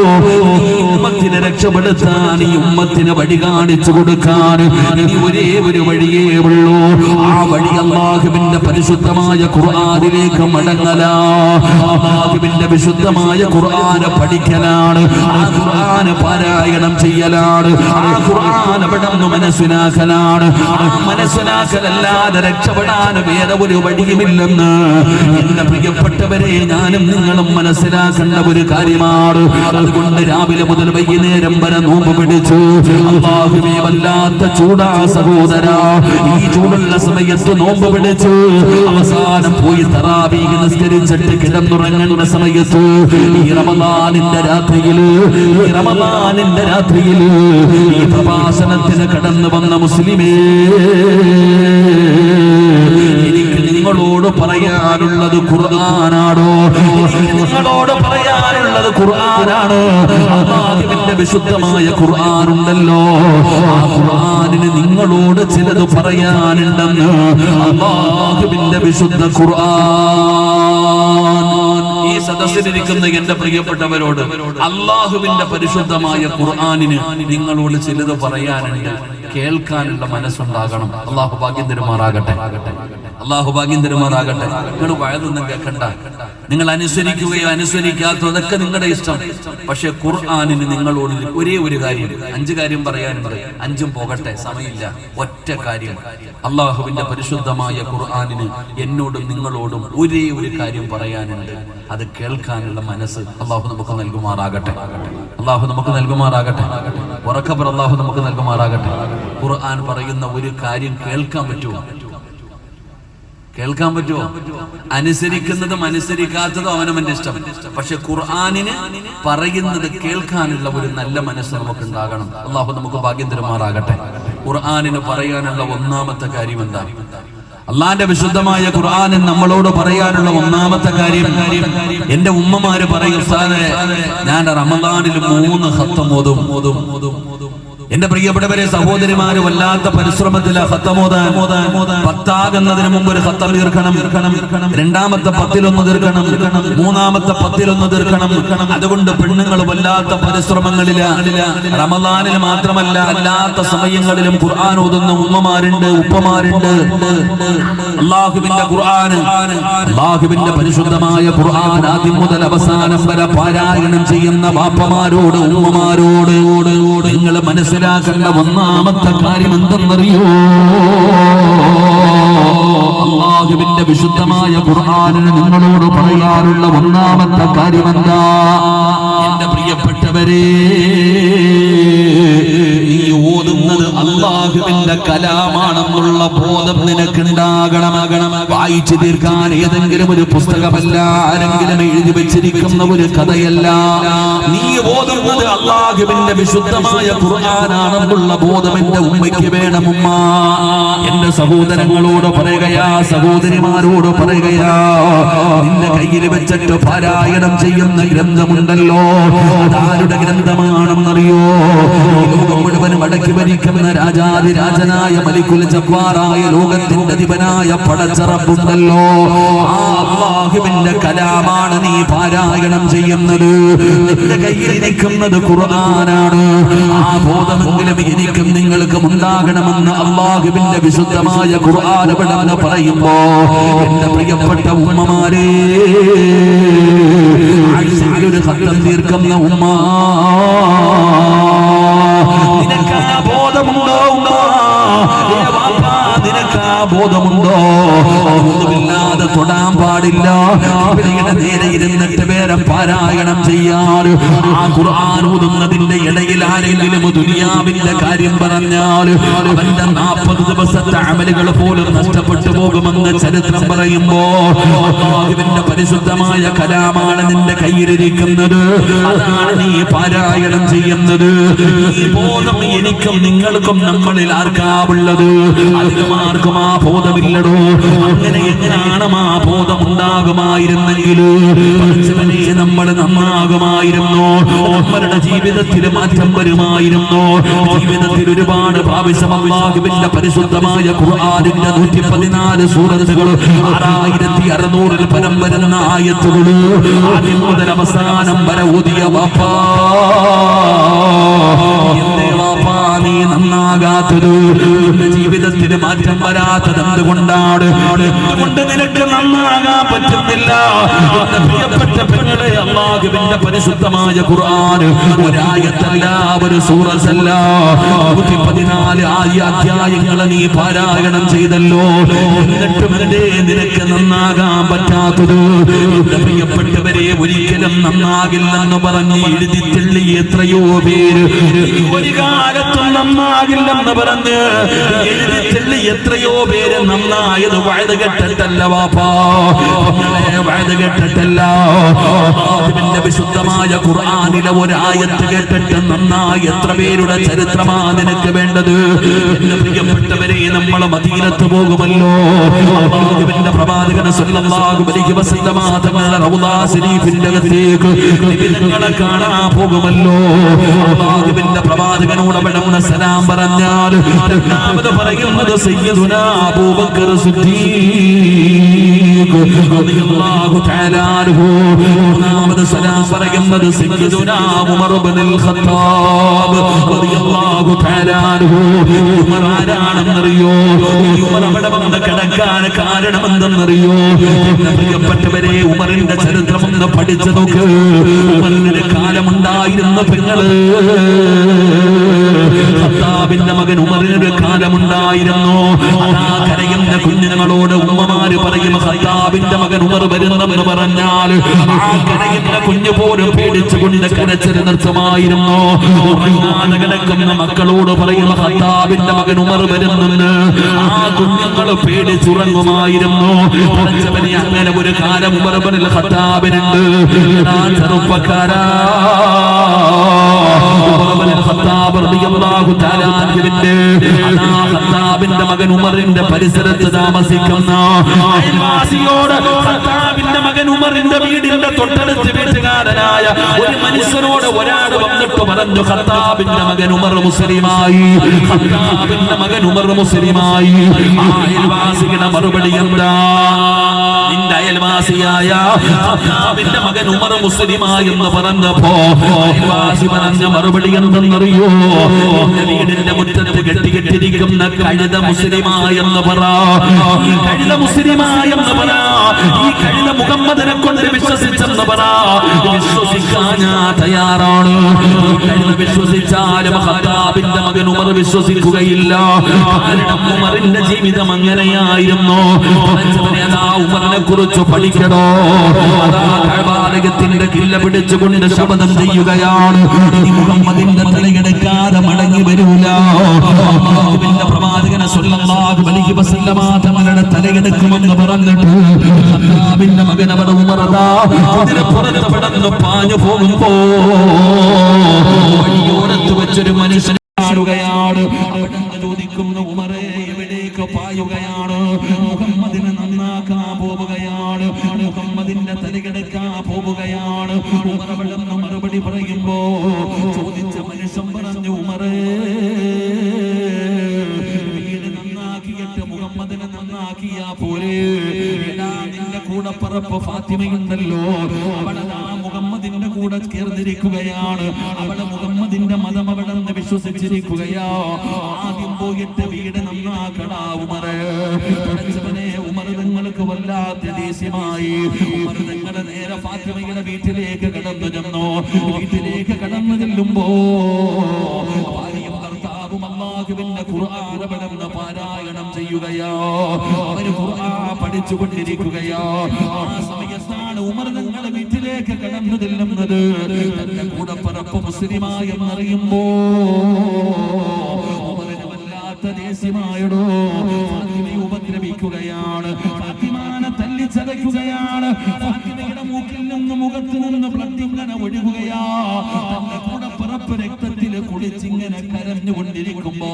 ഈ ഉമ്മത്തിനെ രക്ഷപ്പെടുത്താൻ, ഈ ഉമ്മത്തിന് വഴി കാണിച്ചു കൊടുക്കാൻ ഇനി ഒരേ ഒരു വഴിയേ ഉള്ളൂ. ആ വഴി അല്ലാഹുവിന്റെ പരിശുദ്ധമായ ഖുർആനിലേക്ക് മടങ്ങലാ. അല്ലാഹുവിന്റെ വിശുദ്ധമായ ഖുർആൻ പഠിക്കലാണ്. ആ ഖുർആൻ പാരായണം ചെയ്യലാണ്. ആ ഖുർആൻ അവിടുന്ന് മനസ്സിലാക്കലാണ്. ആ മനസ്സിലാക്കലല്ലാതെ രക്ഷപ്പെടാൻ വേറെ ഒരു വഴിയുമില്ലെന്ന് എന്റെ പ്രിയപ്പെട്ടവരെ ഞാനും നിങ്ങളും മനസ്സിലാക്കേണ്ട ഒരു കാര്യമാണ്. അതുകൊണ്ട് രാവിലെ മുതൽ വൈകുന്നേരം വരെ നോമ്പ് പിടിച്ചു. അല്ലാഹുവേ, വല്ലാത്ത ചൂടാ സഹോദരാ. ഈ ചൂടുള്ള സമയത്ത് നോമ്പ് പിടിച്ചു. അവസാനം പോയി തറാവീഹ് നിസ്കരിച്ചിട്ട് കിടന്നുറങ്ങുന്ന സമയത്ത് ഈ റമദാനിന്റെ രാത്രിയില് ഈ പ്രഭാഷണത്തിന് കടന്നു വന്ന മുസ്ലിമേ, എനിക്ക് നിങ്ങളോട് പറയാനുള്ളത് ഖുർആനാണോ? എനിക്ക് നിങ്ങളോട് പറയാനുള്ളത് ഖുർആനാണ്. അല്ലാഹുവിന്റെ വിശുദ്ധമായ ഖുർആനുണ്ടല്ലോ, ആ ഖുർആനിന് നിങ്ങളോട് ചിലത് പറയാനുണ്ടെന്ന് അല്ലാഹുവിന്റെ വിശുദ്ധ ഖുർആൻ. ഈ സദസ്സിലിരിക്കുന്ന എന്റെ പ്രിയപ്പെട്ടവരോട് അല്ലാഹുവിന്റെ പരിശുദ്ധമായ ഖുർആനിന് നിങ്ങളോട് ചിലത് പറയാനുണ്ട്. കേൾക്കാനുള്ള മനസ്സുണ്ടാകണം. അല്ലാഹു ഭാഗ്യം തരുമാറാകട്ടെ. അല്ലാഹു ഭാഗ്യം തരുമാറാകട്ടെ. നിങ്ങൾ വഴുതൊന്നും കേൾക്കണ്ട. നിങ്ങൾ അനുസരിക്കുകയോ അനുസരിക്കാത്തോ അതൊക്കെ നിങ്ങളുടെ ഇഷ്ടം. പക്ഷെ ഖുർആനിന് നിങ്ങളോട് ഒരേ ഒരു കാര്യം, 5 കാര്യം പറയാനുണ്ട്. 5ഉം പോകട്ടെ, സമയമില്ല. ഒറ്റ കാര്യം, അല്ലാഹുവിന്റെ പരിശുദ്ധമായ ഖുർആനിന് എന്നോടും നിങ്ങളോടും ഒരേ ഒരു കാര്യം പറയാനുണ്ട്. അത് കേൾക്കാനുള്ള മനസ്സ് അല്ലാഹു നമുക്ക് നൽകുമാറാകട്ടെ. അല്ലാഹു നമുക്ക് നൽകുമാറാകട്ടെ. ഉറക്കപ്പുറം അല്ലാഹു നമുക്ക് നൽകുമാറാകട്ടെ. ഖുർആൻ പറയുന്ന ഒരു കാര്യം കേൾക്കാൻ പറ്റുമോ? കേൾക്കാൻ പറ്റുമോ? അനുസരിക്കുന്നതും അനുസരിക്കാത്തതും അവനവന്റെ ഇഷ്ടം. പക്ഷെ ഖുർആനിന് പറയുന്നത് കേൾക്കാനുള്ള ഒരു നല്ല മനസ്സ് നമുക്ക് ഉണ്ടാകണം. അല്ലാഹു നമുക്ക് ഭാഗ്യം തരുമാറാകട്ടെ. ഖുർആനിന് പറയാനുള്ള ഒന്നാമത്തെ കാര്യം എന്താ? അള്ളാന്റെ വിശുദ്ധമായ ഖുർആനിൽ നമ്മളോട് പറയാനുള്ള ഒന്നാമത്തെ കാര്യം, എന്റെ ഉമ്മമാര് പറയും, ഉസ്താദേ, ഞാൻ റമദാനിൽ 3 ഖത്തം ഓതും. എന്റെ പ്രിയപ്പെട്ടവരെ സഹോദരിമാര് വല്ലാത്ത പരിശ്രമത്തില ഖത്തമോദാൻ. 10 മുമ്പ് ഒരു ഖത്തം തീർക്കണം. രണ്ടാമത്തെ 10 തീർക്കണം. മൂന്നാമത്തെ 10 തീർക്കണം. അതുകൊണ്ട് പെണ്ണുങ്ങൾ വല്ലാത്ത പരിശ്രമങ്ങളില് റമദാനിൽ മാത്രമല്ല അല്ലാത്ത സമയങ്ങളിലും ഖുർആൻ ഓതുന്ന ഉമ്മമാരുണ്ട്, ഉപ്പമാരുണ്ട്. അല്ലാഹുവിന്റെ ഖുർആൻ, അല്ലാഹുവിന്റെ പരിശുദ്ധമായ ഖുർആൻ ആദ്യം മുതൽ അവസാനം വരെ പാരായണം ചെയ്യുന്ന ബാപ്പമാരോട്, ഉമ്മമാരോട് നിങ്ങൾ മനസ്സിലാക്കേണ്ട ഒന്നാമത്തെ കാര്യം എന്തെന്നറിയോ? അല്ലാഹുവിന്റെ വിശുദ്ധമായ ഖുർആനിന് നിങ്ങളോട് പറയാനുള്ള ഒന്നാമത്തെ കാര്യം എന്താ? എന്റെ പ്രിയപ്പെട്ടവരെ, നീ ഓതുന്നത് അല്ലാഹുവിന്റെ അല്ലാഹുവിന്റെ കലാമാണെന്നുള്ള ബോധം നിനക്കുണ്ടാകണം. വായിച്ചു തീർക്കാൻ ഏതെങ്കിലും ഒരു പുസ്തകമല്ല, ആരെങ്കിലും എഴുതി വെച്ചിരിക്കുന്ന ഒരു കഥയല്ല. നീ ഓതുന്നത് അല്ലാഹുവിന്റെ വിശുദ്ധമായ ഖുർആനാണെന്നുള്ള ബോധം എന്റെ ഉമ്മയ്ക്ക് വേണം. ഉമ്മ എന്റെ സഹോദരങ്ങളോട് പറയുകയാ, സഹോദരിമാരോട് പറയുകയാ, നിന്റെ കയ്യിൽ വെച്ചിട്ട് പാരായണം ചെയ്യുന്ന ഗ്രന്ഥമുണ്ടല്ലോ, അതാരുടെ ഗ്രന്ഥമാണെന്നറിയോ? ലോകം മുഴുവൻ അടക്കി ഭരിക്കുന്ന രാജാതിരാജനായ മലിക്കുൽ ജബ്ബാറായ ലോകത്തിന്റെ അധിപനായ പടച്ചറപ്പുണ്ടല്ലോ, ആ അല്ലാഹുവിന്റെ കലാമാണ് നീ പാരായണം ചെയ്യുന്നത്. നിന്റെ കയ്യിൽ ഇരിക്കുന്നത് ഖുർആനാണ്. ആ ബോധമെങ്കിലും എനിക്കും നിങ്ങൾക്കും ഉണ്ടാകണമെന്ന് അല്ലാഹുവിന്റെ വിശുദ്ധമായ ഖുർആൻ എന്ന് പറയുമ്പോ എന്റെ പ്രിയപ്പെട്ട ഉമ്മമാരെ, ആഴ്ചയിലൊരു ഖത്തം തീർക്കുന്ന ഉമ്മ, നിനക്ക് ആ ബോധമുണ്ടോ? നിനക്ക് ആ ബോധമുണ്ടോ? ഒന്നുമില്ലാതെ തൊടാൻ പാടില്ല. ഇവിടെ നേരെ ഇരുന്നിട്ട് വേറെ പാരായണം ചെയ്യാറ്. ആ ഖുർആൻ ഓതുന്നതിന്റെ ഇടയിൽ ആരെങ്കിലും ദുനിയാവിന്റെ കാര്യം പറഞ്ഞാൽ അവന്റെ 40 ദിവസത്തെ അമലുകൾ പോലും നഷ്ടപ്പെട്ടു പോകുമെന്ന് ചരിത്രം പറയുമ്പോ അല്ലാഹുവിന്റെ പരിശുദ്ധമായ കലാമാണ് നിന്റെ കയ്യിലിരിക്കുന്നത്, അതാണ് നീ പാരായണം ചെയ്യുന്നത്. ഈ ബോധം എനിക്കും നിങ്ങൾക്കും നമ്മളിൽ ആർക്കാവുള്ളത്? അധികമാർക്കും ആ ബോധമില്ലടോ. അങ്ങനെ എങ്ങനെയാണ് ആ ബോധം ഉണ്ടാകുമായിരുന്നെങ്കിൽ നമ്മൾ നന്നാകുമായിരുന്നു, നമ്മളുടെ ജീവിതത്തിൽ മാറ്റം വരുമായിരുന്നു. ജീവിതത്തിൽ ഒരുപാട് പ്രാവശ്യം അല്ലാഹുവിന്റെ പരിശുദ്ധമായ ഖുർആനിന്റെ 114 സൂറത്തുകൾ, 6600 പരം വരുന്ന ആയത്തുകൾ ആദ്യം മുതൽ അവസാനം വരെ ഓതിയ വാപ്പാ, എന്തേ വാപ്പാ നീ നന്നാകാത്തത്? ജീവിതത്തിൽ മാറ്റം വരാത്തത് എന്തുകൊണ്ടാണ്? അതുകൊണ്ട് നിനക്ക് നന്നാകാൻ പറ്റുന്നില്ല. പ്രിയപ്പെട്ട പെങ്ങളെ, അല്ലാഹുവിന്റെ പരിശുദ്ധമായ ഖുർആൻ ഒരായത്തല്ല, ഒരു സൂറത്തല്ല, 114 അധ്യായങ്ങൾ നീ പാരായണം ചെയ്തല്ലോ. എന്നിട്ടും നിനക്ക് നന്നാകാൻ പറ്റാത്തത്? പ്രിയപ്പെട്ടവരെ, ഒരിക്കലും നന്നാകില്ലെന്ന് പറഞ്ഞ് എഴുതി തെള്ളി എത്രയോ പേര് ഒരു കാലത്തും നന്നാകില്ലെന്ന് പറഞ്ഞ് എഴുതി തെള്ളി എത്രയോ പേര് നന്നായത് വഴുത് കെട്ടിട്ടല്ല വാപ്പാ, വഴുത് കെട്ടിട്ടല്ല. അല്ലാഹുവിന്റെ വിശുദ്ധമായ ഖുർആനിലെ ഒരായത്ത് കേട്ടിട്ട് നന്നായി എത്ര പേരുടെ ചരിത്രമാ നിനക്ക് വേണ്ടത്? എന്റെ പ്രിയപ്പെട്ടവരെ, നമ്മൾ മദീനത്ത് പോകുമല്ലോ, അല്ലാഹുവിന്റെ പ്രവാചകൻ സ്വല്ലല്ലാഹു അലൈഹി വസല്ലമ തങ്ങളുടെ റൗളാ ശരീഫിന്റെ അകത്തേക്ക് നിബിധങ്ങളെ കാണാൻ പോകുമല്ലോ. അല്ലാഹുവിന്റെ പ്രവാചകനോട് അവിടുന്ന് സലാം പറഞ്ഞാൽ രണ്ടാമത് പറയുന്നത് സയ്യിദുനാ അബൂബക്കർ സിദ്ദീഖ് റളിയല്ലാഹു തആല അൻഹു, മൂന്നാമത് സലാം പറയുന്നത് സയ്യിദുനാ ഉമർ ഇബ്നുൽ ഖത്താബ് റളിയല്ലാഹു തആല അൻഹു. ഉമർ ആരാണെന്നറിയോ? ഉമർ അവിടെ വന്ന് കിടക്കാൻ കാരണം എന്തെന്നറിയോ? പ്രിയപ്പെട്ടവരെ, ഉമറിന്റെ ചരിത്രം ഒന്ന് പഠിച്ചു നോക്ക്. ഉമറിന്റെ കാലമുണ്ടായിരുന്നു പെങ്ങള്, ഖത്താബിന്റെ മകൻ ഉമറിനൊരു കാലമുണ്ടായിരുന്നു. കരയുന്ന കുഞ്ഞുങ്ങളോട് ഉമ്മമാര് പറയും, ഖത്താബിന്റെ മകൻ ഉമർ വരുന്നെന്ന് പറഞ്ഞാൽ ആ കരയുന്ന കുഞ്ഞു പോലും പേടിച്ചുകൊണ്ട് കരച്ചിൽ നിർത്തുമായിരുന്നു. കിടക്കുന്ന മക്കളോട് പറയും, ഖത്താബിന്റെ മകൻ ഉമർ വരുന്നെന്ന്. ആ കുഞ്ഞുങ്ങൾ പേടിച്ചുറങ്ങുമായിരുന്നു. അങ്ങനെ ഒരു കാലം ഉമർ ഇബ്നുൽ ഖത്താബിനുണ്ട്. ചെറുപ്പക്കാരാ, ഖത്താബിന്റെ മകൻ ഉമറിന്റെ പരിസരത്ത് താമസിക്കുന്ന അയൽവാസിയോട്, ഖത്താബിന്റെ മകൻ ഉമറിന്റെ വീടിന്റെ തൊട്ടടുത്ത് വീട്ടുകാരനായ ഒരു മനുഷ്യനോട് ഒരാൾ വന്നിട്ട് പറഞ്ഞു, ഖത്താബിന്റെ മകൻ ഉമർ മുസ്ലിമായി, ഖത്താബിന്റെ മകൻ ഉമർ മുസ്ലിമായി. അയൽവാസിയുടെ മറുപടി എന്താ? നിന്റെ അയൽവാസിയായ ഖത്താബിന്റെ മകൻ ഉമർ മുസ്ലിമായി എന്ന് പറഞ്ഞപ്പോ അയൽവാസി പറഞ്ഞ മറുപടി എന്തെന്നറിയോ? എന്റെ വീടിന്റെ മുറ്റത്ത് കെട്ടിക്കെട്ടിരിക്കുന്ന കഴുത മുസ്ലിമായെന്ന് പറ, ഈ കഴുത മുസ്ലിമായെന്ന് പറ, ഈ കഴുത മുഹമ്മദിനെ കൊണ്ട് വിശ്വസിച്ചെന്ന് പറ. വിശ്വസിക്കാൻ ഞാൻ തയ്യാറാണ്. ഈ കഴുത വിശ്വസിച്ചാലും ഖത്താബിന്റെ മകൻ ഉമർ വിശ്വസിക്കുകയില്ല. കാരണം ഉമറിന്റെ ജീവിതം അങ്ങനെയായിരുന്നു. ഉമറിനെ കുറിച്ച് പഠിക്കണോ? കഅബാലയത്തിന്റെ കില്ല പിടിച്ചുകൊണ്ട് ശപഥം ചെയ്യുകയാണ്, മുഹമ്മദിന്റെ തലയെടുക്കാൻ വരാതെ മടങ്ങി വരൂല. അല്ലാഹുവിന്റെ പ്രവാചകൻ സ്വല്ലല്ലാഹു അലൈഹി വസല്ലമ തങ്ങളുടെ തലയെടുക്കുമെന്ന് പറഞ്ഞിട്ട് ഖത്താബിന്റെ മകൻ അവിടെ ഉമറദാ കുതിരപ്പുറത്ത് പടന്ന് പാഞ്ഞു പോകുമ്പോ വഴിയോരത്ത് വെച്ചൊരു മനുഷ്യൻ കാണുകയാണ്. അവിടെ ചോദിക്കുന്ന ഉമറേ എവിടേക്ക് പായുകയാണ്? മുഹമ്മദിനെ നന്നാക്കാൻ പോവുകയാണ്, മുഹമ്മദിന്റെ തലകെടുക്കാൻ പോവുകയാണ്. ഉമർ അവിടെ മറുപടി പറയുമ്പോ ചോദിച്ച മനുഷ്യൻ പറഞ്ഞു, ഉമറേ വീട് നന്നാക്കിയിട്ട് മുഹമ്മദിനെ നന്നാക്കിയാ പോരെ? നിന്റെ കൂടെ പറപ്പ് ഫാത്തിമയുണ്ടല്ലോ, അവളെ മുഹമ്മദിന്റെ കൂടെ ചേർന്നിരിക്കുകയാണ്, അവളെ മുഹമ്മദിന്റെ മതം അവിടെ നിന്ന് വിശ്വസിച്ചിരിക്കുകയാ. ആദ്യം പോയിട്ട് വീട് നന്നാക്കടാ ഉമറേ. ഉമർ നിങ്ങൾക്ക് വല്ലാത്ത ദേഷ്യമായി. ഉമർ നിങ്ങളുടെ നേരെ ഫാത്തിമയുടെ വീട്ടിലേക്ക് കടന്നു ചെന്നു. വീട്ടിലേക്ക് കടന്നു ചെല്ലുമ്പോ ഭാര്യയും ഭർത്താവും അല്ലാഹുവിന്റെ ഖുർആൻ അവിടെ പാരായണം ചെയ്യുകയോ, അവര് ഖുർആൻ പഠിച്ചുകൊണ്ടിരിക്കുകയോ. ആ സമയത്താണ് ഉമർ നിങ്ങളുടെ വീട്ടിലേക്ക് കടന്നു ചെല്ലുന്നത്. തന്റെ കൂടെ പറപ്പ് മുസ്ലിമായെന്നറിയുമ്പോ ഉമറിന് വല്ലാത്ത ദേഷ്യമായടോ. ഫാത്തിമയെ ഉപദ്രവിക്കുകയാണ്, ഫാത്തിമാനെ തല്ലിച്ചതയ്ക്കുകയാണ്. ഫാത്തിമയുടെ മൂക്കിൽ നിന്ന് മുഖത്ത് നിന്ന് ബ്ലഡ് ഇങ്ങനെ ഒഴുകുകയാ. തന്റെ കൂടെ പറപ്പ് രക്തത്തിൽ കുളിച്ചിങ്ങനെ കരഞ്ഞുകൊണ്ടിരിക്കുമ്പോ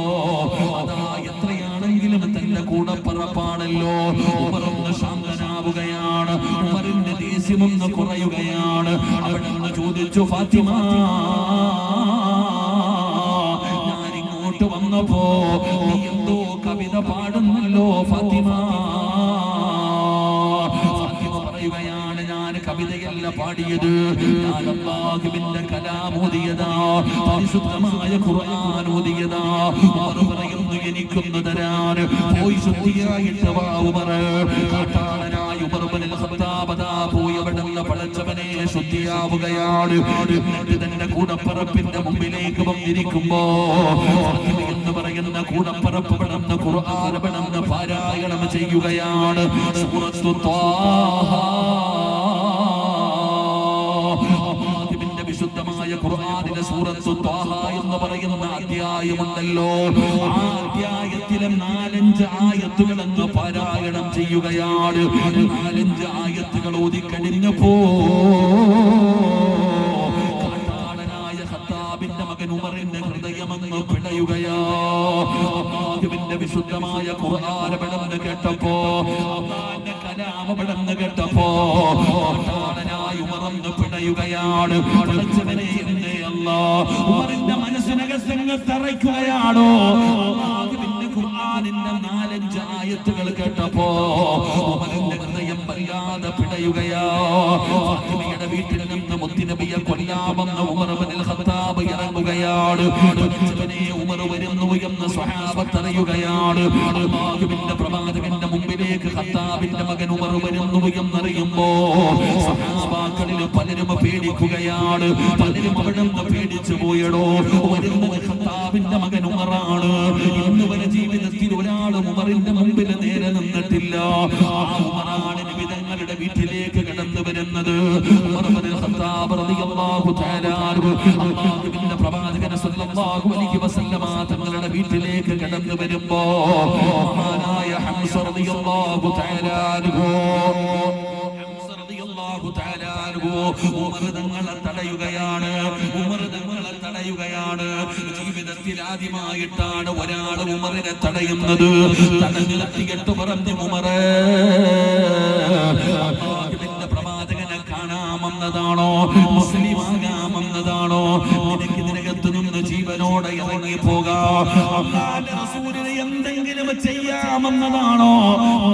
അതാ എത്രയാണെങ്കിലും തന്റെ കൂടെ പറപ്പാണല്ലോ. ഉമറൊന്ന് ശാന്തനാവുകയാണ്, ഉമറിന്റെ ദേഷ്യമൊന്ന് കുറയുകയാണ്. അവിടെ നിന്ന് ചോദിച്ചു, ഫാത്തിമ ഞാൻ ഇങ്ങോട്ട് വന്നപ്പോ നീ എന്തോ കവിത പാടുന്നല്ലോ ഫാത്തിമ. ഫാത്തിമ പറയുകയാണ്, ഞാൻ കവിതയല്ല പാടിയത്, ഞാൻ അല്ലാഹുവിന്റെ കലാം ഓതിയതാ, പരിശുദ്ധമായ ഖുർആൻ ഓതിയതാ. ഉമർ പറയുന്നു, എനിക്കൊന്ന് തരാൻ. പോയി ശുദ്ധിയായിട്ട് വാ ഉമർ. കാട്ടാളനായ ഉമർ ഇബ്നുൽ ഖത്താബ് പോയി അവിടെ നിന്ന് പടച്ചവനെ ശുദ്ധിയാവുകയാണ്. എന്നിട്ട് തന്റെ കൂടപ്പറപ്പിന്റെ മുമ്പിലേക്ക് വന്നിരിക്കുമ്പോ എന്ന് പറയുന്ന കൂടപ്പറപ്പ് പടന്ന് ഖുർആൻ പടന്ന് പാരായണം ചെയ്യുകയാണ്. സൂറത്തു ത്വാഹ, വിശുദ്ധമായ ഖുർആനിലെ സൂറത്തു ത്വാഹ എന്ന് പറയുന്ന അധ്യായമുണ്ടല്ലോ. ആ അധ്യായത്തിലെ 4-5 ആയത്തുകൾ എന്ന് പാരായണം ചെയ്യുകയാണ്. 4-5 ആയത്തുകൾ ഓതിക്കഴിഞ്ഞപ്പോ കാട്ടാളനായ ഖത്താബിന്റെ മകൻ ഉമറിന്റെ ഹൃദയമങ്ങ് പിടയുകയാ. അല്ലാഹുവിന്റെ വിശുദ്ധമായ ഖുർആൻ പടന്ന് കേട്ടപ്പോ, അല്ലാഹുവിന്റെ കലാം പടന്ന് കേട്ടപ്പോ കാട്ടാളനായ ഉമറന്ന് പിടയുകയാണ്. ഉമറിന്റെ മനസ്സിനകത്തങ്ങ് തറയ്ക്കുകയാണോ? അല്ലാഹുവിന്റെ ഖുർആനിന്റെ 4-5 ആയത്തുകൾ കേട്ടപ്പോ ഉമറിന്റെ ഹൃദയം വല്ലാതെ പിടയുകയാ. ഫാത്തിമയുടെ വീട്ടിൽ നിന്ന് മുത്തുനബിയെ കൊല്ലാമെന്ന് ഉമർ ഇബ്നുൽ ഖത്താബ് ഇറങ്ങുകയാണ്. ഉമർ വരുന്നു എന്ന് സ്വഹാബത്ത് അറിയുകയാണ്. അല്ലാഹുവിന്റെ പ്രവാചകന്റെ മുമ്പിലേക്ക് ഖത്താബിന്റെ മകൻ ഉമർ വരുന്നു എന്നറിയുമ്പോ സ്വഹാബാക്കളിൽ പലരും പേടിക്കുകയാണ്. പലരും അവിടെ നിന്ന് പേടിച്ചു പോയടോ. വരുന്നത് ഖത്താബിന്റെ മകൻ ഉമറാണ്. ഇന്ന് വരെ ജീവിതത്തിൽ ഒരാളും ഉമറിന്റെ മുമ്പിൽ നേരെ നിന്നിട്ടില്ല. ആ ഉമറാണ് നിബിതങ്ങളുടെ വീട്ടിലേക്ക് കടന്നു വരുന്നത്. ഉമർ ഇബ്നുൽ ഖത്താബ് റളിയല്ലാഹു തആല അൻഹു അല്ലാഹുവിന്റെ പ്രവാചകൻ സ്വല്ലല്ലാഹു അലൈഹി വസല്ലമ തങ്ങളുടെ വീട്ടിലേക്ക് കടന്നു വരുമ്പോ മഹാനായ ഹംസ റളിയല്ലാഹു തആല അൻഹു ഉമർ തങ്ങളെ തടയുകയാണ്. ഉമർ തങ്ങളെ തടയുകയാണ്. ജീവിതത്തിൽ ആദ്യമായിട്ടാണ് ഒരാൾ ഉമറിനെ തടയുന്നത്. തടഞ്ഞു നിർത്തിയിട്ട് പറഞ്ഞു, ഉമറേ അല്ലാഹുവിന്റെ പ്രവാചകനെ കാണാമെന്നതാണോ, മുസ്ലിമാകാമെന്നതാണോ, നിനക്ക് ഇതിനകത്ത് നിന്ന് ജീവനോടെ ഇറങ്ങി പോകാം, അല്ലാഹുവിന്റെ റസൂലിനെ എന്തെങ്കിലും ചെയ്യാമെന്നതാണോ?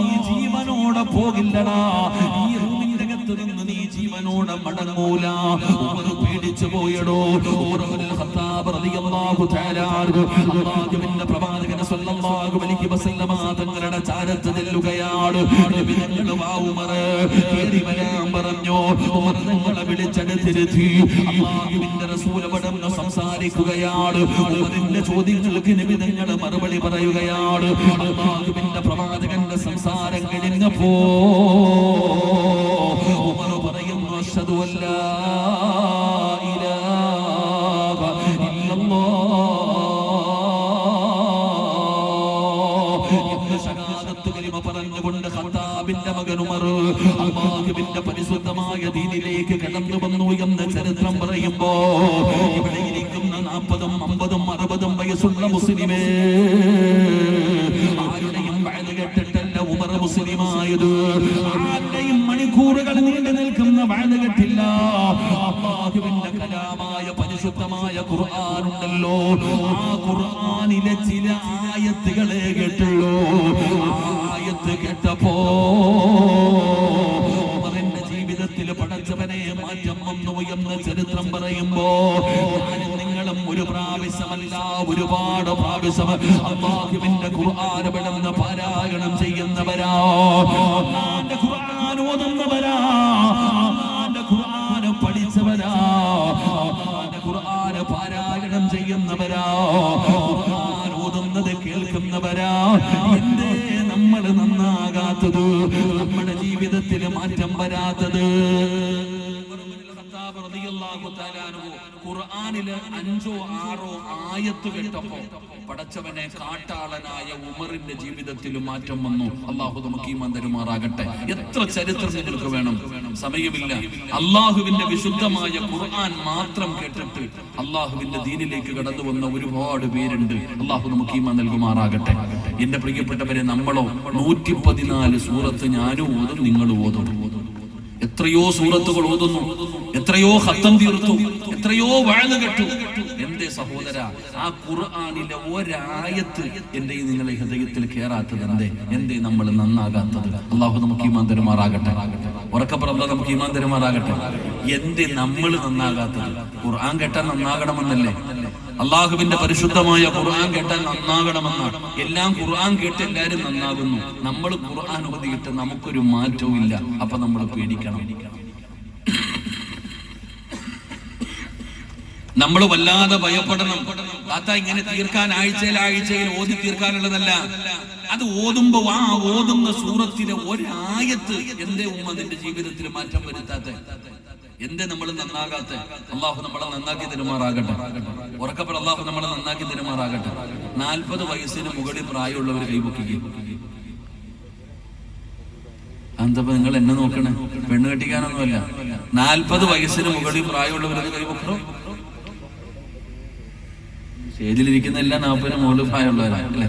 നീ ജീവനോടെ പോകില്ലടാ. ഈ നിന്ന് നീ ജീവനോടെ മടങ്ങൂല. ഉമർ പേടിച്ചു പോയടോ. ഉമർ ഇബ്നുൽ ഖത്താബ് റളിയല്ലാഹു തആല അൻഹു അല്ലാഹുവിന്റെ പ്രവാചകൻ സ്വല്ലല്ലാഹു അലൈഹി വസല്ലമ തങ്ങളുടെ ചാരത്ത് ചെല്ലുകയാണ്. നബി തങ്ങൾ വാ ഉമർ കേറി വരാൻ പറഞ്ഞു. ഉമർ തങ്ങളെ വിളിച്ചെടുത്തിരുത്തി. അല്ലാഹുവിന്റെ റസൂൽ അവിടെ സംസാരിക്കുകയാണ്. ഉമറിന്റെ ചോദ്യങ്ങൾക്ക് നബി തങ്ങൾ മറുപടി പറയുകയാണ്. അല്ലാഹുവിന്റെ പ്രവാചകന്റെ സംസാരം കഴിഞ്ഞപ്പോ ഉമർ പറയുന്നു, അശ്ഹദു അല്ലാ ഇലാഹ ഇല്ലല്ലാഹ് ഷഹാദത്ത് കലിമ പറഞ്ഞുകൊണ്ട് ഖത്താബിന്റെ മകൻ ഉമർ അല്ലാഹുവിന്റെ പരിശുദ്ധമായ ദീനിലേക്ക് കടന്നു വന്നു എന്ന് ചരിത്രം പറയുമ്പോ ഇവിടെ ഇരിക്കുന്ന 40, 50, 60 വയസ്സുള്ള മുസ്ലിമേ, ആരുടെയും വഅദ് കേട്ടിട്ടല്ല ഉമർ മുസ്ലിമായത്. ആരുടെയും മണിക്കൂറുകൾ നീണ്ടു നിൽക്കുന്ന വഅദ് കേട്ടില്ല. അല്ലാഹുവിന്റെ കലാമായ പരിശുദ്ധമായ ഖുർആനുണ്ടല്ലോ, ആ ഖുർആനിലെ ചില ആയത്തുകളെ കേട്ടുള്ളൂ. ആയത്ത് കേട്ടപ്പോ ഉമറിന്റെ ജീവിതത്തിൽ പടച്ചവനെ മാറ്റം വന്നു എന്ന് ചരിത്രം പറയുമ്പോ ഞാനും നിങ്ങളും ഒരു പ്രാവശ്യമല്ല ഒരുപാട് പ്രാവശ്യം അല്ലാഹുവിന്റെ ഖുർആൻ പെടുന്ന പാരായണം ചെയ്യുന്നവരാ, അല്ലാഹുവിന്റെ ഖുർആൻ ഓതുന്നവരാ, അല്ലാഹുവിന്റെ ഖുർആൻ പഠിച്ചവരാ, അല്ലാഹുവിന്റെ ഖുർആൻ പാരായണം ചെയ്യുന്നവരാ, ഖുർആൻ ഓതുന്നത് കേൾക്കുന്നവരാ. എന്തേ നമ്മൾ നന്നാകാത്തത്? നമ്മുടെ ജീവിതത്തിൽ മാറ്റം വരാത്തത്? ഖുർആനില് 5 or 6 ആയത്ത് കേട്ടപ്പോ പടച്ചവനെ കാട്ടാളനായ ഉമറിന്റെ ജീവിതത്തിൽ മാറ്റം വന്നു. അല്ലാഹു നമുക്ക് ഈമാൻ തരുമാറാകട്ടെ. എത്ര ചരിത്രം നിങ്ങൾക്ക് വേണം, സമയമില്ല. അല്ലാഹുവിന്റെ വിശുദ്ധമായ ഖുർആൻ മാത്രം കേട്ടിട്ട് അല്ലാഹുവിന്റെ ദീനിലേക്ക് കടന്നു വന്ന ഒരുപാട് പേരുണ്ട്. അല്ലാഹു നമുക്ക് ഈമാൻ നൽകുമാറാകട്ടെ. എന്റെ പ്രിയപ്പെട്ടവരെ, നമ്മളോ 114 സൂറത്ത് ഞാനും ഓതും, നിങ്ങളും ഓതും. എത്രയോ സൂറത്തുകൾ ഓതുന്നു, എത്രയോ ഖത്തം തീർത്തു, എത്രയോ വഅദ് കേട്ടു. എന്റെ സഹോദര, ആ ഖുർആനിലെ ഒരായത്ത് എന്റെ നിങ്ങളെ ഹൃദയത്തിൽ കേറാത്തത് എന്തേ നമ്മൾ നന്നാകാത്തത്? അല്ലാഹു നമുക്ക് ഈമാൻ തരുമാറാകട്ടെ. ഉറക്കപ്പുറം നമുക്ക് ഈമാൻ തരുമാറാകട്ടെ. എന്തേ നമ്മൾ നന്നാകാത്തത്? ഖുർആൻ കേട്ടാൽ നന്നാകണമെന്നല്ലേ? അള്ളാഹുവിന്റെ പരിശുദ്ധമായ ഖുർആൻ കേട്ടാൽ നന്നാകണമെന്നാണ്. എല്ലാം ഖുർആൻ കേട്ട് എല്ലാരും നന്നാകുന്നു. നമ്മൾ ഖുർആൻ ഓതിയിട്ട് നമുക്കൊരു മാറ്റവും ഇല്ല. അപ്പൊ നമ്മൾ പേടിക്കണം. നമ്മൾ വല്ലാതെ ഭയപ്പെടണം. താത്ത ഇങ്ങനെ തീർക്കാൻ ആഴ്ചയിൽ ഓതി തീർക്കാനുള്ളതല്ല. അത് ഓതുമ്പോ ആ ഓതുന്ന സൂറത്തിലെ ഒരായത്ത് എന്തേ ഉമ്മ നിന്റെ ജീവിതത്തിൽ മാറ്റം വരുത്താത്ത? എന്തേ നമ്മൾ നന്നാകാത്ത? അള്ളാഹു നമ്മളെ നന്നാക്കി തരുമാറാകട്ടെ. ഉറക്കപ്പോൾ അള്ളാഹു നമ്മളെ നന്നാക്കി തരുമാറാകട്ടെ. 40 വയസ്സിന് മുകളിൽ പ്രായമുള്ളവർ കൈപൊക്കിക്കും. അന്തപ്പോ നിങ്ങൾ എന്നെ നോക്കണേ, പെണ്ണ് കെട്ടിക്കാനൊന്നുമല്ല. 40 വയസ്സിന് മുകളിൽ പ്രായമുള്ളവരത് കൈപൊക്കണോ? സ്റ്റേജിലിരിക്കുന്ന എല്ലാ 40 മുകളിൽ പ്രായമുള്ളവരാണ് അല്ലേ?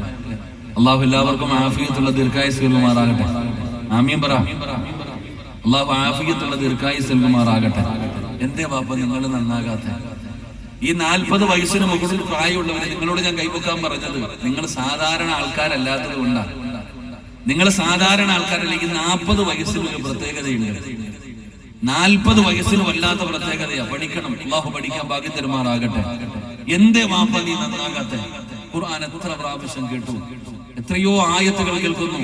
അള്ളാഹു എല്ലാവർക്കും ആഫിയത്തുള്ള ദീർഘായുസ്സ് നൽകുമാറാകട്ടെ. ആമീൻ പറ. അള്ളാഹു ആഫിയത്തുള്ള ദീർഘായുസ്സ് നൽകുമാറാകട്ടെ. എന്തേ ബാപ്പ നിങ്ങൾ നന്നാകാത്ത? ഈ 40 വയസ്സിന് മുകളിൽ പ്രായമുള്ളവരെ നിങ്ങളോട് ഞാൻ കൈപൊക്കാൻ പറഞ്ഞത് നിങ്ങൾ സാധാരണ ആൾക്കാരല്ലാത്തത് കൊണ്ടാണ്. നിങ്ങൾ സാധാരണ ആൾക്കാരല്ലെങ്കിൽ 40 വയസ്സിന് ഒരു പ്രത്യേകതയുണ്ട്. 40 വയസ്സിന് വല്ലാത്ത പ്രത്യേകതയാ. പഠിക്കണം. അള്ളാഹു പഠിക്കാൻ ഭാഗ്യം തരുമാറാകട്ടെ. എന്തേ വാപ്പ നീ നന്നാകാത്ത? ഖുർആൻ എത്ര പ്രാവശ്യം കേട്ടു, എത്രയോ ആയത്തുകൾ കേൾക്കുന്നു.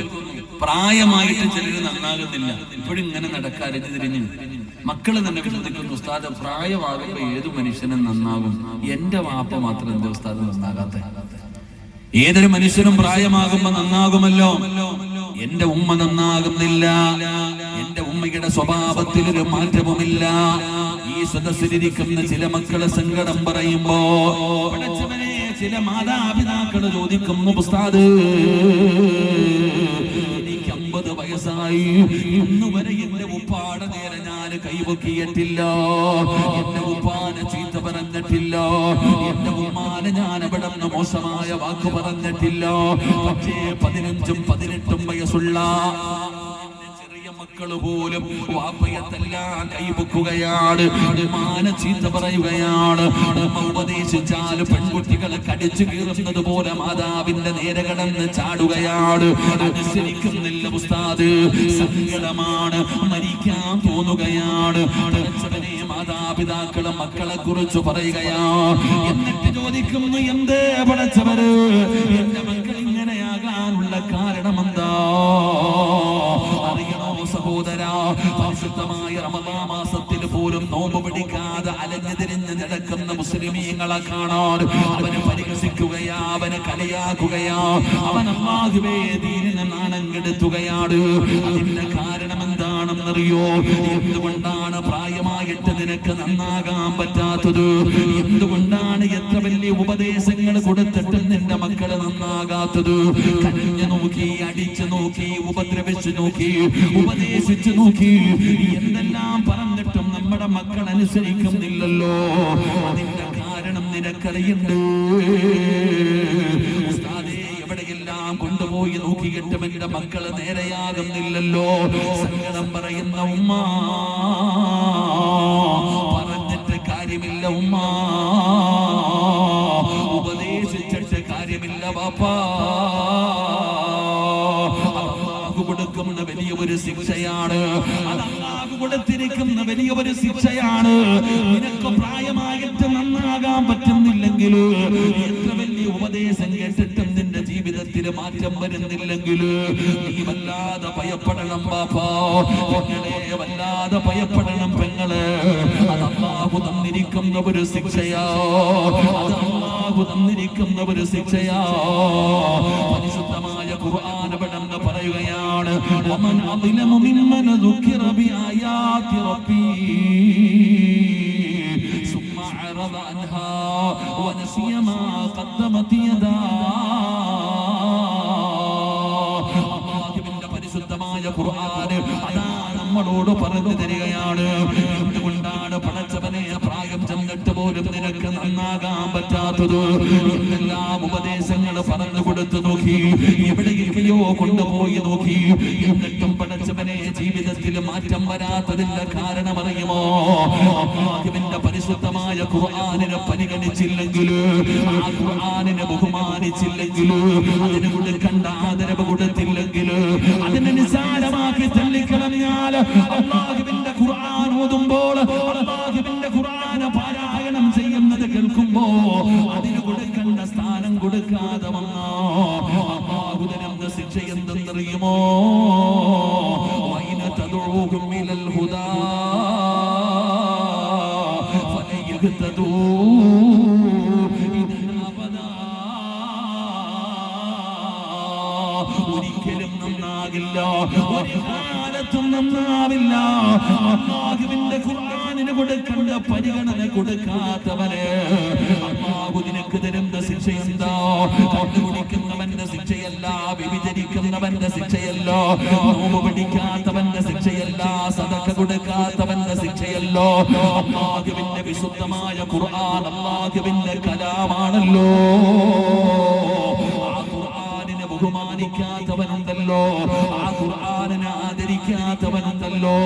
പ്രായമായിട്ട് ചിലര് നന്നാകുന്നില്ല. ഇപ്പോഴും ഇങ്ങനെ നടക്കാരഞ്ഞു തിരിഞ്ഞ് മക്കള് തന്നെ വിശ്വസിക്കുന്നു, ഉസ്താദ് പ്രായമാകുമ്പോ ഏതു മനുഷ്യനും നന്നാകും, എന്റെ വാപ്പ മാത്രം എന്തേ ഉസ്താദ് നന്നാകാത്ത? ഏതൊരു മനുഷ്യനും പ്രായമാകുമ്പോ നന്നാകുമല്ലോ. എന്റെ ഉമ്മ നന്നാകുന്നില്ല. എന്റെ ഉമ്മയുടെ സ്വഭാവത്തിൽ ഒരു മാറ്റവുമില്ല. ഈ സദസ്സിലിരിക്കുന്ന ചില മക്കളെ സങ്കടം പറയുമ്പോ ചില മാതാപിതാക്കള് ചോദിക്കുന്നു, ഉസ്താദ് എനിക്ക് 50 വയസ്സായി, ഇന്നുവരെ എന്റെ ഉപ്പാടെ നേരെ ഞാൻ കൈവക്കിയിട്ടില്ല, എന്റെ ഉപ്പാനെ ചീത്ത പറഞ്ഞിട്ടില്ല, എന്റെ ഉമ്മാനെ ഞാൻ അവിടെ നിന്ന് മോശമായ വാക്ക് പറഞ്ഞിട്ടില്ല. പക്ഷേ 15ഉം 18ഉം വയസ്സുള്ള മക്കള് പോലും വാപ്പയത്തെല്ലാം കൈവക്കുകയാണ്, ഉമ്മാനെ ചീത്ത പറയുകയാണ്. ഉമ്മ ഉപദേശിച്ചാൽ പെൺകുട്ടികളെ കടിച്ചു കീറുന്നത് പോലെ മാതാവിന്റെ നേരെ കടന്ന് ചാടുകയാണ്. അനുസരിക്കുന്നില്ല ഉസ്താദ്, സങ്കടമാണ്, മരിക്കാൻ തോന്നുകയാണ്. മാതാപിതാക്കളെ മക്കളെ കുറിച്ച് പറയുകയാ. എന്നിട്ട് ചോദിക്കുന്നു, എന്തേ പടച്ചവര് എന്റെ മക്കൾ ഇങ്ങനെയാകാനുള്ള കാരണമെന്താ അറിയണോ സഹോദര? പരിശുദ്ധമായ റമദാൻ മാസത്തിൽ പോലും നോമ്പ് പിടിക്കാതെ അലഞ്ഞു തിരിഞ്ഞ് നടക്കുന്ന മുസ്ലിമീങ്ങളെ കാണാൻ അവന് പരിഹസിക്കുകയാ, അവന് കളിയാ ഇരയാക്കുകയാ. അവൻ അല്ലാഹുവേ ദീനിനെ നാണം കെടുത്തുകയാണ്. അതിന്റെ കാരണം എന്താണെന്നറിയോ? എന്തുകൊണ്ടാണ് പ്രായമായിട്ട് നിനക്ക് നന്നാകാൻ പറ്റാത്തത്? എന്തുകൊണ്ടാണ് എത്ര വലിയ ഉപദേശങ്ങൾ കൊടുത്തിട്ടും നിന്റെ മക്കള് നന്നാകാത്തത്? കരഞ്ഞു നോക്കി, അടിച്ചു നോക്കി, ഉപദ്രവിച്ചു നോക്കി, ഉപദേശിച്ചു നോക്കി, എന്തെല്ലാം പറഞ്ഞിട്ടും നമ്മുടെ മക്കൾ അനുസരിക്കുന്നില്ലല്ലോ. അതിന്റെ കാരണം നിനക്കറിയുണ്ട്. ഉസ്താദേ, എവിടെയെല്ലാം കൊണ്ടുപോയി നോക്കിയിട്ടും എന്റെ മക്കള് നേരെയാകുന്നില്ലല്ലോ. സങ്കടം പറയുന്ന ഉമ്മ, പറഞ്ഞിട്ട് കാര്യമില്ല ഉമ്മ, ഉപദേശിച്ചിട്ട് കാര്യമില്ല ബാപ്പാ. അല്ലാഹു കൊടുക്കുന്ന വലിയ ഒരു ശിക്ഷയാണ്. അത് അല്ലാഹു കൊടുത്തിരിക്കുന്ന വലിയ ഒരു ശിക്ഷയാണ്. നിനക്ക് പ്രായമായിട്ട് നന്നാകാൻ പറ്റുന്നില്ലെങ്കിൽ, എത്ര വലിയ ഉപദേശം കേട്ടിട്ടും നിന്റെ ജീവിതത്തിൽ മാറ്റം വരുന്നില്ലെങ്കിൽ, നീ വല്ലാതെ ഭയപ്പെടണം ബാപ്പാ. പെങ്ങളെ, വല്ലാതെ ഭയപ്പെടണം പെങ്ങളെ. അത് അല്ലാഹു തന്നിരിക്കുന്ന ഒരു ശിക്ഷയാ. അത് അല്ലാഹു തന്നിരിക്കുന്ന ഒരു ശിക്ഷയാ. പരിശുദ്ധമായ ഖുർആൻ പെട്ടെന്ന് പറയുകയാണ്, വമൻ അദ്ലമു മിമ്മൻ ദുക്കിറ ബിആയാതി റബ്ബി സുമ്മ അറദ അൻഹാ വനസിയ മാ ഖദ്ദമത് യദാ. അല്ലാഹുവിന്റെ പരിശുദ്ധമായ ഖുർആൻ അതാ നമ്മളോട് പറഞ്ഞു തരികയാണ്. എന്തുകൊണ്ടാണ് പടച്ചവനെ പ്രായം ചെന്നിട്ട് പോലും നിനക്ക് നന്നാകാൻ പറ്റാത്തത്? എന്തെല്ലാം ഉപദേശങ്ങൾ പറഞ്ഞു കൊടുത്തു നോക്കി, എവിടെയൊക്കെയോ കൊണ്ടുപോയി നോക്കി, എന്നിട്ടും പടച്ചവനെ ജീവിതത്തിൽ മാറ്റം വരാത്തതിന്റെ കാരണം അറിയുമോ? അല്ലാഹുവിന്റെ പരിശുദ്ധമായ ഖുർആനിനെ പരിഗണിച്ചില്ലെങ്കിൽ, ആ ഖുർആനിനെ ബഹുമാനിച്ചില്ലെങ്കിൽ, അതിന് കൊടുക്കേണ്ട ആദരവ് കൊടുത്തില്ലെങ്കിൽ, അതിനെ നിസാരമാക്കി തള്ളിക്കളഞ്ഞാൽ, അല്ലാഹുവിന്റെ ഖുർആൻ ഓതുമ്പോൾ, അല്ലാഹുവിന്റെ ഖുർആൻ പാരായണം ചെയ്യുന്നത് കേൾക്കുമ്പോ അതിന് കൊടുക്കേണ്ട സ്ഥാനം കൊടുക്കാതെ വന്നോ, അല്ലാഹു തരുന്ന ശിക്ഷ എന്തെന്നറിയുമോ? വൈന തദഊഹും ഇലൽ ഹുദാ ഫലൻ യഹ്തദൂ ഒരിക്കലും നന്നാകില്ല, ഒരു കാലത്തും നന്നാവില്ല. അല്ലാഹുവിന്റെ ഖുർആനിന് കൊടുക്കേണ്ട പരിഗണന കൊടുക്കാത്തവന് അല്ലാഹു നിനക്ക് തരുന്ന ശിക്ഷ എന്താ? കണ്ടുപിടിക്കുന്നവന്റെ ശിക്ഷയല്ല, വ്യഭിചരിക്കുന്നവന്റെ ശിക്ഷയല്ല, നോമ്പ് പിടിക്കാത്തവന്റെ ശിക്ഷയല്ല, സദഖ കൊടുക്കാത്തവന്റെ ശിക്ഷയല്ല. അല്ലാഹുവിന്റെ വിശുദ്ധമായ ഖുർആൻ അല്ലാഹുവിന്റെ കലാമാണല്ലോ. ബഹുമാനിക്കാത്തവനുണ്ടല്ലോ, ആ ഖുർആനിനെ ആദരിക്കാത്തവനുണ്ടല്ലോ,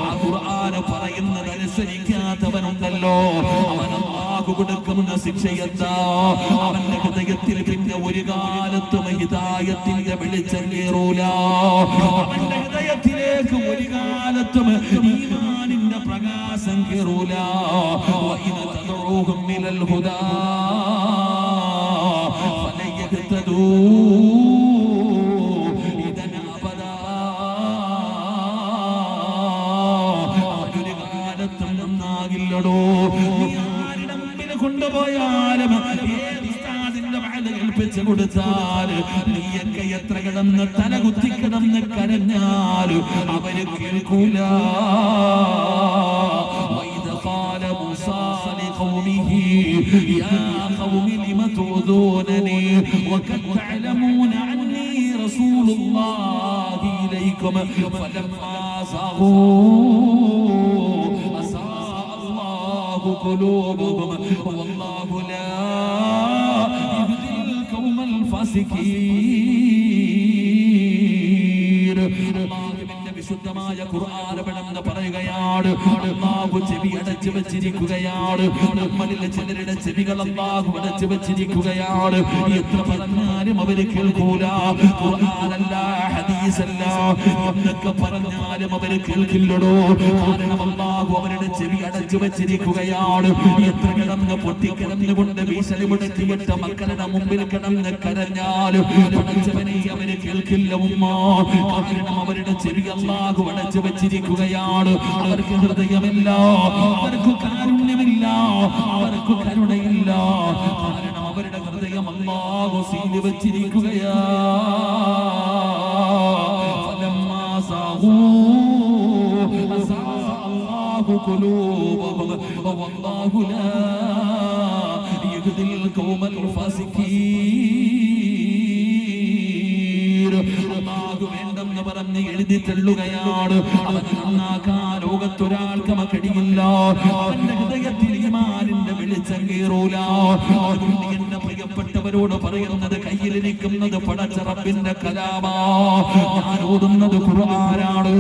ആ ഖുർആൻ പറയുന്നത് അനുസരിക്കാത്തവനുണ്ടല്ലോ, അവൻ അല്ലാഹു കൊടുക്കുന്ന ശിക്ഷ എന്താ? അവന്റെ ഹൃദയത്തിൽ പിന്നെ ഒരു കാലത്തും ഹിദായത്തിന്റെ വെളിച്ചം കേറൂല. അവന്റെ ഹൃദയത്തിലേക്ക് ഒരു കാലത്തും ഈമാനിന്റെ പ്രകാശം കേറൂല. വഇന തദഊഹും മിനൽ ഹുദാ ഫലൻ യഹ്തദൂ കൊണ്ടുപോയാലും ഏത് ഉസ്താദിന്റെ വാഴ കേൾപ്പിച്ചു കൊടുത്താൽ നീയൊക്കെ എത്ര കിടന്ന് തലകുത്തി കിടന്ന് കരഞ്ഞാൽ അവര് കേൾക്കൂല. قال موسى لقومه يا قوم لم تؤذونني وقد تعلمون عني رسول الله إليكم فلما زاغوا أزاغ الله قلوبهم والله لا يهدي القوم الفاسقين. വിശുദ്ധമായ ഖുർആൻ പെട്ടെന്ന് പറയുകയാണ്, അല്ലാഹു ചെവി അടച്ചു വെച്ചിരിക്കുകയാണ്. നമ്മളിൽ ചിലരുടെ ചെവികൾ അല്ലാഹു അടച്ചു വെച്ചിരിക്കുകയാണ്. എത്ര പറഞ്ഞാലും അവര് കേൾക്കൂല. ഖുർആനല്ല, ഹദീസല്ല എന്നൊക്കെ പറഞ്ഞാലും അവര് കേൾക്കില്ലടോ. കാരണം അല്ലാഹു അവരുടെ ചെവി അടച്ചു വെച്ചിരിക്കുകയാണ്. എത്ര കിടന്ന് പൊട്ടിക്കിടന്നുകൊണ്ട് ഭീഷണി മുടക്കിയിട്ട് മക്കളുടെ മുമ്പിൽ കിടന്ന് കരഞ്ഞാലും പടച്ചവനെ അവര് കേൾക്കില്ല ഉമ്മ. കാരണം അവരുടെ ചെവി അല്ലാഹു അടച്ചു വെച്ചിരിക്കുകയാണ്. അവർക്ക് ഹൃദയമില്ല, അവർക്ക് കാരുണ്യമില്ല, അവർക്ക് കരുണയില്ല. കാരണം അവരുടെ ഹൃദയം അല്ലാഹു സീൽ വെച്ചിരിക്കുകയാ. والله لا يهدي القوم الفاسقين. അല്ലാഹു വേണ്ടെന്ന് പറഞ്ഞ് എഴുതി തള്ളുകയാണ്. അവൻ നന്നാക്കാൻ ലോകത്തൊരാൾക്കും കഴിയില്ല. അവന്റെ ഹൃദയത്തിൽ ഈമാനിന്റെ വെളിച്ചം കയറൂല. അതുകൊണ്ട് എന്റെ പ്രിയപ്പെട്ടവരോട് പറയുന്നത്, കയ്യിലിരിക്കുന്നത് പടച്ച റബ്ബിന്റെ കലാമാ. ഞാൻ ഓതുന്നത് ഖുർആനാണ്,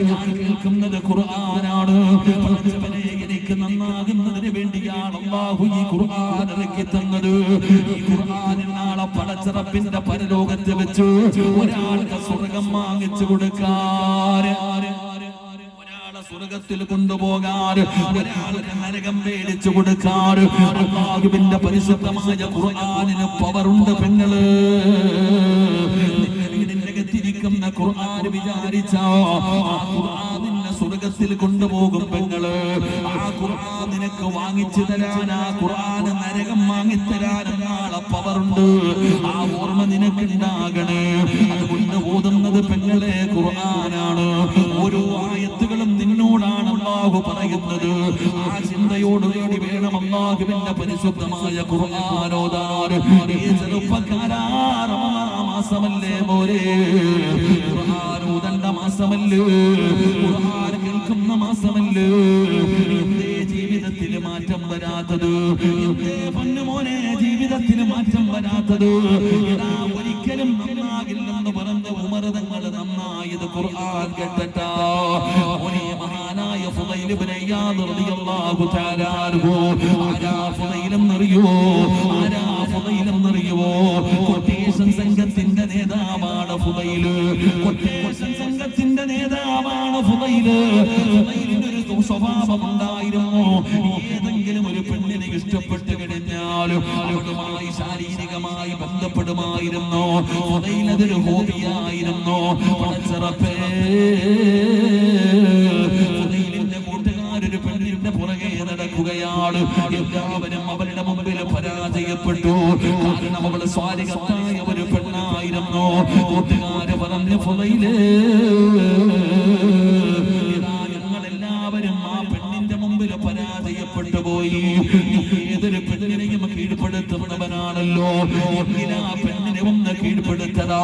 ഞാൻ കേൾക്കുന്നത് ഖുർആനാണ്. പടച്ചവനെ, എനിക്ക് നന്നാകുന്നതിന് വേണ്ടിയാണ് അല്ലാഹു ഈ ഖുർആൻ ഇറക്കി തന്നത്. ഈ ഖുർആനിൽ നാളെ പടച്ച റബ്ബിന്റെ പരലോകത്ത് വെച്ച് ഒരാൾക്ക് സ്വർഗം വാങ്ങിച്ചു കൊടുക്കാൻ, ഒരാളെ സ്വർഗത്തിൽ കൊണ്ടുപോകാൻ, ഒരാൾക്ക് നരകം മേടിച്ചു കൊടുക്കാൻ അല്ലാഹുവിന്റെ പരിശുദ്ധമായ ഖുർആനിന് പവറുണ്ട് പെങ്ങള്. ിരിക്കുന്ന ഖുർആൻ വിചാരിച്ചോ, ആ ഖുർആൻ നിന്നെ സ്വർഗത്തിൽ കൊണ്ടുപോകും പെങ്ങള്. ആ ഖുർആൻ നിനക്ക് വാങ്ങിച്ചു തരാൻ, ആ ഖുർആൻ നരകം വാങ്ങിത്തരാൻ നാളെ പവറുണ്ട്. ആ ഓർമ്മ നിനക്കുണ്ടാകണേ. അതുകൊണ്ട് ഓതുന്നത് പെങ്ങളെ ഖുർആനാണ്. ഓരോ ആയത്തുകളും നിന്നോടാണ് അല്ലാഹു പറയുന്നത്. ആ ചിന്തയോടുകൂടി വേണം അല്ലാഹുവിന്റെ പരിശുദ്ധമായ ഖുർആൻ ഓതാൻ. ഈ ചെറുപ്പക്കാരാ, റമളാൻ മാസമല്ലേ മോരെ, ഖുർആൻ ഓതേണ്ട മാസമല്ലേ, ഖുർആൻ കേൾക്കുന്ന മാസമല്ലേ. എന്തേ ജീവിതത്തിൽ മാറ്റം വരാത്തത്? എന്തേ പൊന്നുമോനെ ജീവിതത്തിൽ മാറ്റം വരാത്തത്? ഒരിക്കലും നന്നാകില്ലെന്ന് പറഞ്ഞ ഉമർ തങ്ങൾ നന്നായത് ഖുർആൻ കേട്ടിട്ടാ. മഹാനായ ഫുദൈൽ ഇബ്നു ഇയാദ് റളിയല്ലാഹു തആല അൻഹു, ആരാ ഫുദൈൽ എന്നറിയോ? ആരാ ഫുദൈൽ എന്നറിയോ? കൊട്ടേഷൻ സംഘത്തിന്റെ നേതാവാണ് ഫുദൈൽ. കൊട്ടേഷൻ സംഘത്തിന്റെ നേതാവാണ് ഫുദൈൽ. ഫുദൈലിന് ഒരു സ്വഭാവം ഉണ്ടായിരുന്നു. ഏതെങ്കിലും ഒരു പെണ്ണിനെ ഇഷ്ടപ്പെട്ട് കഴിഞ്ഞാൽ അവളുമായി ശാരീരികമായി ബന്ധപ്പെടുമായിരുന്നു. ഫുദൈൽ അതൊരു ഹോബിയായിരുന്നു. പടച്ചറപ്പേ, ഫുദൈലിന്റെ കൂട്ടുകാരൊരു പെണ്ണിന്റെ പുറകെ നടക്കുകയാണ്. എല്ലാവരും അവരുടെ മുമ്പിൽ പരാജയപ്പെട്ടു. കാരണം അവൾ സ്വാലിഹത്തായ ഒരു പെണ്ണായിരുന്നു. കൂട്ടുകാര് പറഞ്ഞു, ഫുദൈലേ, ഞങ്ങളെല്ലാവരും ആ പെണ്ണിന്റെ മുമ്പിൽ പരാജയപ്പെട്ടു പോയി. ഏതൊരു പെണ്ണിനെയും കീഴ്പ്പെടുത്തുന്നവനാണല്ലോ, എന്തിനാ പെണ്ണിനെ ഒന്ന് കീഴ്പ്പെടുത്തതോ?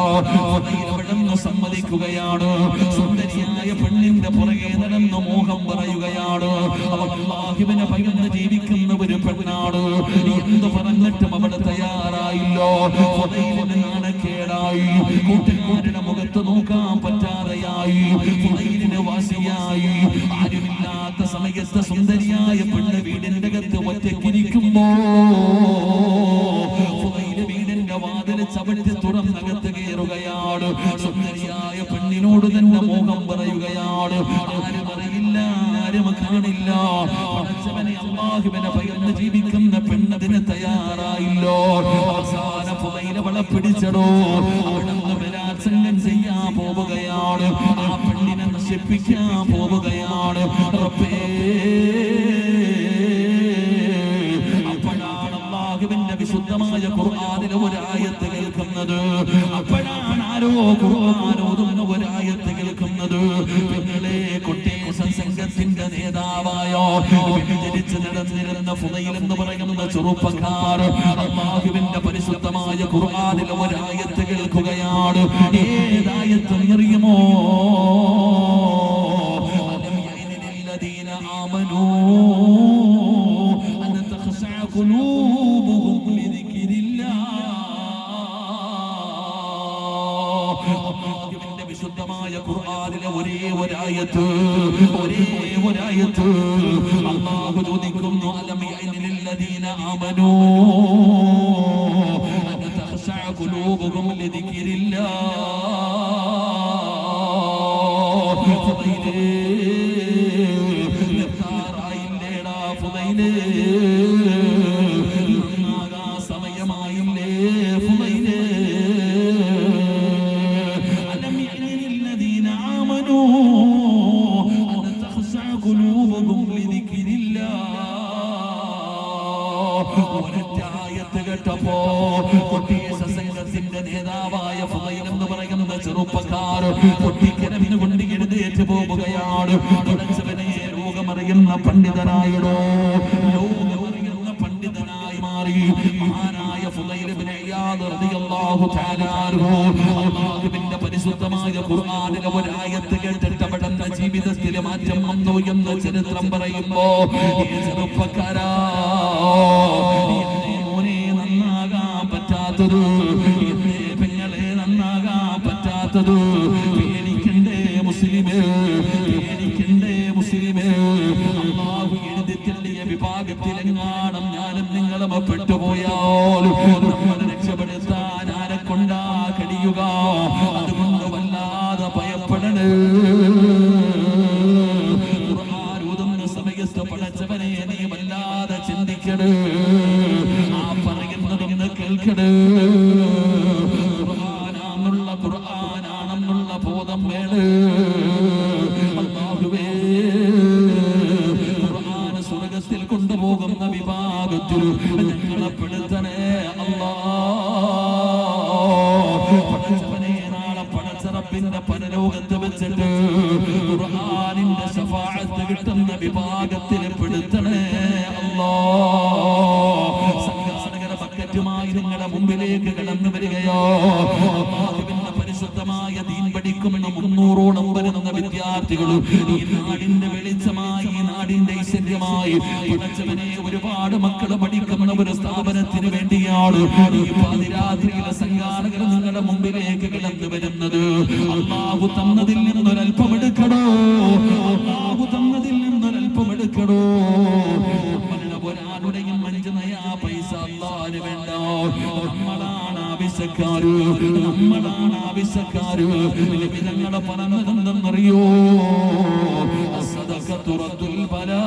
അവിടെന്ന് സമ്മതിക്കുകയാണ്. സുന്ദരിയായ പെണ്ണിന്റെ പുറകെ നടന്ന് മോഹം പറയുകയാണ്. അവൾ അല്ലാഹുവിനെ ഭയന്ന് ജീവിക്കുന്ന ഒരു പെണ്ണാണ്. എന്ത് പറഞ്ഞിട്ടും അവൾ തയ്യാറായില്ലോ. ഫുദൈലിന് നാണക്കേടായി. കൂട്ടുകാരുടെ മുഖത്ത് നോക്കാൻ പറ്റാതെയായി. ഫുദൈലിന് വാശിയായി. ആരുമില്ലാത്ത സമയത്ത് സുന്ദരിയായ പെണ്ണ് വീടിന്റെ അകത്ത് ഒറ്റയ്ക്കിരിക്കുമ്പോ ഫുദൈൽ വീടിന്റെ വാതിൽ ചവിട്ടി തുറന്നകത്ത് കയറുകയാണ്. സുന്ദരിയായ പെണ്ണിനോട് തന്നെ മോഹം പറയുകയാണ്. ആരും അറിയില്ല, ആരും കാണില്ല. പടച്ചവനെ, അല്ലാഹുവിനെ ഭയന്ന് ജീവിക്കുന്ന പെണ്ണതിന് തയ്യാറായില്ലോ. അവസാന ഫുദൈൽ അവളെ പിടിച്ചടോ. അവിടുന്ന് ബലാത്സംഗം ചെയ്യാൻ പോവുകയാണ്. ആ പെണ്ണിനെ നശിപ്പിക്കാൻ പോവുകയാണ്. റബ്ബേ, അപ്പോഴാണ് അല്ലാഹുവിന്റെ വിശുദ്ധമായ ഖുർആനിലെ ഒരു ആയത്ത് കേൾക്കുന്നത്. അപ്പോഴാണ് ആരോ ഖുർആൻ ഓതുന്ന ഒരു ആയത്ത് കേൾക്കുന്നത്. പെങ്ങളെ, കൊട്ടേഷൻ സംഘത്തിന്റെ നേതാവായോ വ്യഭിചരിച്ച് നടന്നിരുന്ന ഫുദൈൽ എന്ന് പറയുന്ന ചെറുപ്പക്കാർ അല്ലാഹുവിന്റെ പരിശുദ്ധമായ ഖുർആനിലെ ഒരു ആയത്ത് കേൾക്കുകയാണ്. ഏതായത്ത് അറിയുമോ? അലം യഅനില്ലദീന ആമനൂ അൻ തഖശഅ ഖുലൂബുഹും ലിദിക്രില്ലാഹ്. അല്ലാഹുവിന്റെ വിശുദ്ധമായ ഖുർആനിലെ ഒരേ ഒരായത്ത്, ഒരേ ഒരായത്ത് അല്ലാഹു ചോദിക്കുന്നു, അലം യഅനില്ലദീന ആമനൂ അൻ തഖശഅ ഖുലൂബുഹും ലിദിക്രില്ലാഹ്. ഫുദൈലേ, നിർത്താറായില്ലേടാ ഫുദൈലേ, നന്നാകാ സമയമായില്ലേ ഫുദൈലേ. അലം യഅനില്ലദീന ആമനൂ അൻ തഖശഅ ഖുലൂബുഹും ലിദിക്രില്ലാഹ്. ഒരൊറ്റ ആയത്ത് കേട്ടപ്പോ നേതാവായ ഫുദൈൽ എന്ന് പറയുന്ന ചെറുപ്പക്കാരൻ പൊട്ടിക്കരഞ്ഞുകൊണ്ട് എഴുന്നേറ്റ് പോവുകയാണ്. പടച്ചവനെ, ലോകമറിയുന്ന പണ്ഡിതനായിടോ, ലോകമറിയുന്ന പണ്ഡിതനായി മാറി മഹാനായ ഫുദൈൽ ഇബ്നു ഇയാദ് റളിയല്ലാഹു തആല അൻഹു അല്ലാഹുവിന്റെ പരിശുദ്ധമായ ഖുർആനിലെ ഒരു ആയത്ത് കേട്ടിട്ട് അവിടുത്തെ ജീവിതത്തിൽ മാറ്റം വന്നു എന്ന് ചരിത്രം പറയുമ്പോ, ഈ ചെറുപ്പക്കാരാ, മോനെ നന്നാകാൻ പറ്റാത്തത്, പെങ്ങളെ നന്നാകാൻ പറ്റാത്തത്, പേടിക്കണ്ടേ മുസ്ലിമേ, പേടിക്കണ്ടേ മുസ്ലിമേ. അല്ലാഹു എഴുതി തള്ളിയ വിഭാഗത്തിലെങ്ങാനും ഞാനും നിങ്ങളും പെട്ടുപോയാൽ നമ്മളെ രക്ഷപ്പെടുത്താൻ ആരെ കൊണ്ടാ കഴിയുക? അതുകൊണ്ട് വല്ലാതെ ഭയപ്പെടണേ. ഖുർആൻ ഓതുന്ന സമയത്ത് പടച്ചവനെ നീ വല്ലാതെ ചിന്തിക്കണേ, ആ പറയുന്നതൊന്ന് കേൾക്കണേ. ഖുർആനാണെന്നുള്ള ബോധം വേണേ. അല്ലാഹുവേ, ഖുർആൻ സ്വർഗ്ഗത്തിൽ കൊണ്ടുപോകുന്ന വിഭാഗത്തിൽ ഞങ്ങളെ പെടുത്തണേ അല്ലാഹ്. പടച്ചവനെ, നാളെ പടച്ചറപ്പിന്റെ പരലോകത്ത് വെച്ചിട്ട് ഖുർആനിന്റെ ശഫാഅത്ത് കിട്ടുന്ന വിഭാഗത്തിൽ പെടുത്തണേ അല്ലാഹ്. സംഘാടകര ബക്കറ്റുമായി നിങ്ങളുടെ മുമ്പിലേക്ക് കടന്നു വരികയോ, അല്ലാഹുവിന്റെ പരിശുദ്ധമായ ദീൻ പഠിക്കുന്ന 300ഓളം വരുന്ന വിദ്യാർത്ഥികൾ ഈ നാടിന്റെ വെളിച്ചമായി, ഈ നാടിന്റെ ഐശ്വര്യമായി പടച്ചവനെ, ഒരുപാട് മക്കൾ പഠിക്കുന്ന ഒരു സ്ഥാപനത്തിന് വേണ്ടിയാണ് ഈ പാതിരാത്രിയിലെ സംഘാടകർ നിങ്ങളുടെ മുമ്പിലേക്ക് കടന്നു വരുന്നത്. അല്ലാഹു തന്നതിൽ നിന്നൊരൽപ്പം എടുക്കണോ, അല്ലാഹു തന്നതിൽ നിന്നൊരൽപ്പം എടുക്കണോ. നമ്മളുടെ ഒരാളുടെയും 5 നയാ പൈസ അല്ലാഹുവിന് വേണ്ട. നമ്മളാണ് ആവശ്യക്കാര്, നമ്മളാണ് ആവശ്യക്കാര്. ഞങ്ങളെ പറഞ്ഞതെന്തെന്നറിയോ? സദഖത്തു റദ്ദുൽ ബലാ,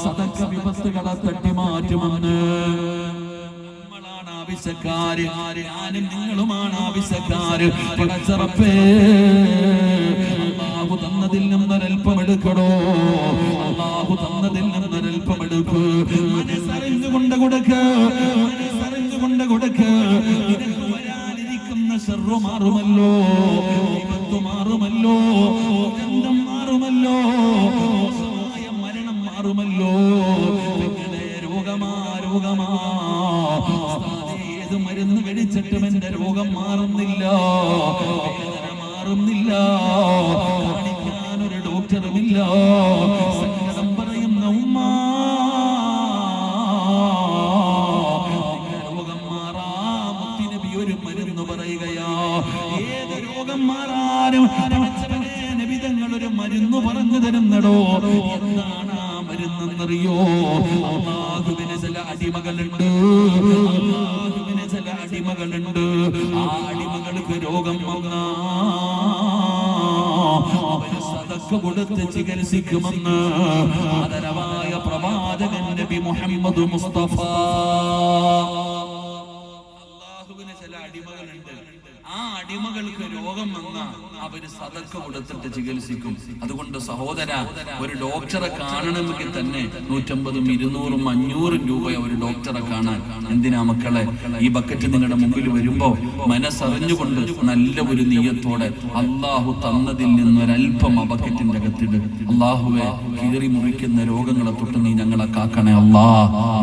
സദഖ വിപത്തുകളെ തട്ടി മാറ്റുമെന്ന്. നമ്മളാണ് ആവശ്യക്കാര്, ഞാനും നിങ്ങളുമാണ് ആവശ്യക്കാര്. പടച്ചറപ്പേ, അല്ലാഹു തന്നതിൽ നിന്നൊരൽപ്പം എടുക്കണോ, അല്ലാഹു തന്നതിൽ നിന്നൊരൽപ്പം എടുക്കൂ. മനസ്സറിഞ്ഞുകൊണ്ട് കൊടുക്ക്, മനസ്സറിഞ്ഞുകൊണ്ട് കൊടുക്ക്. നിനക്ക് വരാനിരിക്കുന്ന ശർറു മാറുമല്ലോ, വിപത്ത് മാറുമല്ലോ, ഗന്ധം മാറുമല്ലോ, മരണം മാറുമല്ലോ. നിങ്ങളുടെ രോഗമാ ഏത് മരുന്ന് കഴിച്ചിട്ടും എന്റെ രോഗം മാറുന്നില്ല, വേദന മാറുന്നില്ല, കാണിക്കാനൊരു ഡോക്ടറുമില്ല. സങ്കടം പറയുന്ന ഉമ്മ, രോഗം മാറാ മുത്തുനബി ഒരു മരുന്ന് പറയുകയാ. ഏത് രോഗം മാറാനും നബി തങ്ങൾ ഒരു മരുന്ന് പറഞ്ഞു തരുന്നടോ. എന്താണ് ആ മരുന്നെന്നറിയോ? അല്ലാഹുവിന് ചില അടിമകളുണ്ട്, അല്ലാഹുവിന് ചില അടിമകളുണ്ട്. ആ അടിമകൾക്ക് രോഗം വന്നാ അവര് സദഖ കൊടുത്ത് ചികിത്സിക്കുമെന്ന് ആദരവായ പ്രവാചകൻ നബി മുഹമ്മദ് മുസ്തഫ. അല്ലാഹുവിന് ചില അടിമകളുണ്ട്, ആ അടിമകൾക്ക് രോഗം വന്നാ അവര് സദഖ കൊടുത്തിട്ട് ചികിത്സിക്കും. അതുകൊണ്ട് സഹോദര, ഒരു ഡോക്ടറെ കാണണമെങ്കിൽ തന്നെ 150, 200, 500 രൂപ ഒരു ഡോക്ടറെ കാണാൻ. എന്തിനാ മക്കളെ? ഈ ബക്കറ്റ് നിങ്ങളുടെ മുമ്പിൽ വരുമ്പോ മനസ്സറിഞ്ഞുകൊണ്ട് നല്ല ഒരു നീയത്തോടെ അല്ലാഹു തന്നതിൽ നിന്നൊരൽപ്പം ആ ബക്കറ്റിന്റെ അകത്തിട്. അല്ലാഹുവെ, കീറി മുറിക്കുന്ന രോഗങ്ങളെ തൊട്ട് നീ ഞങ്ങളെ കാക്കണേ അല്ലാഹ്.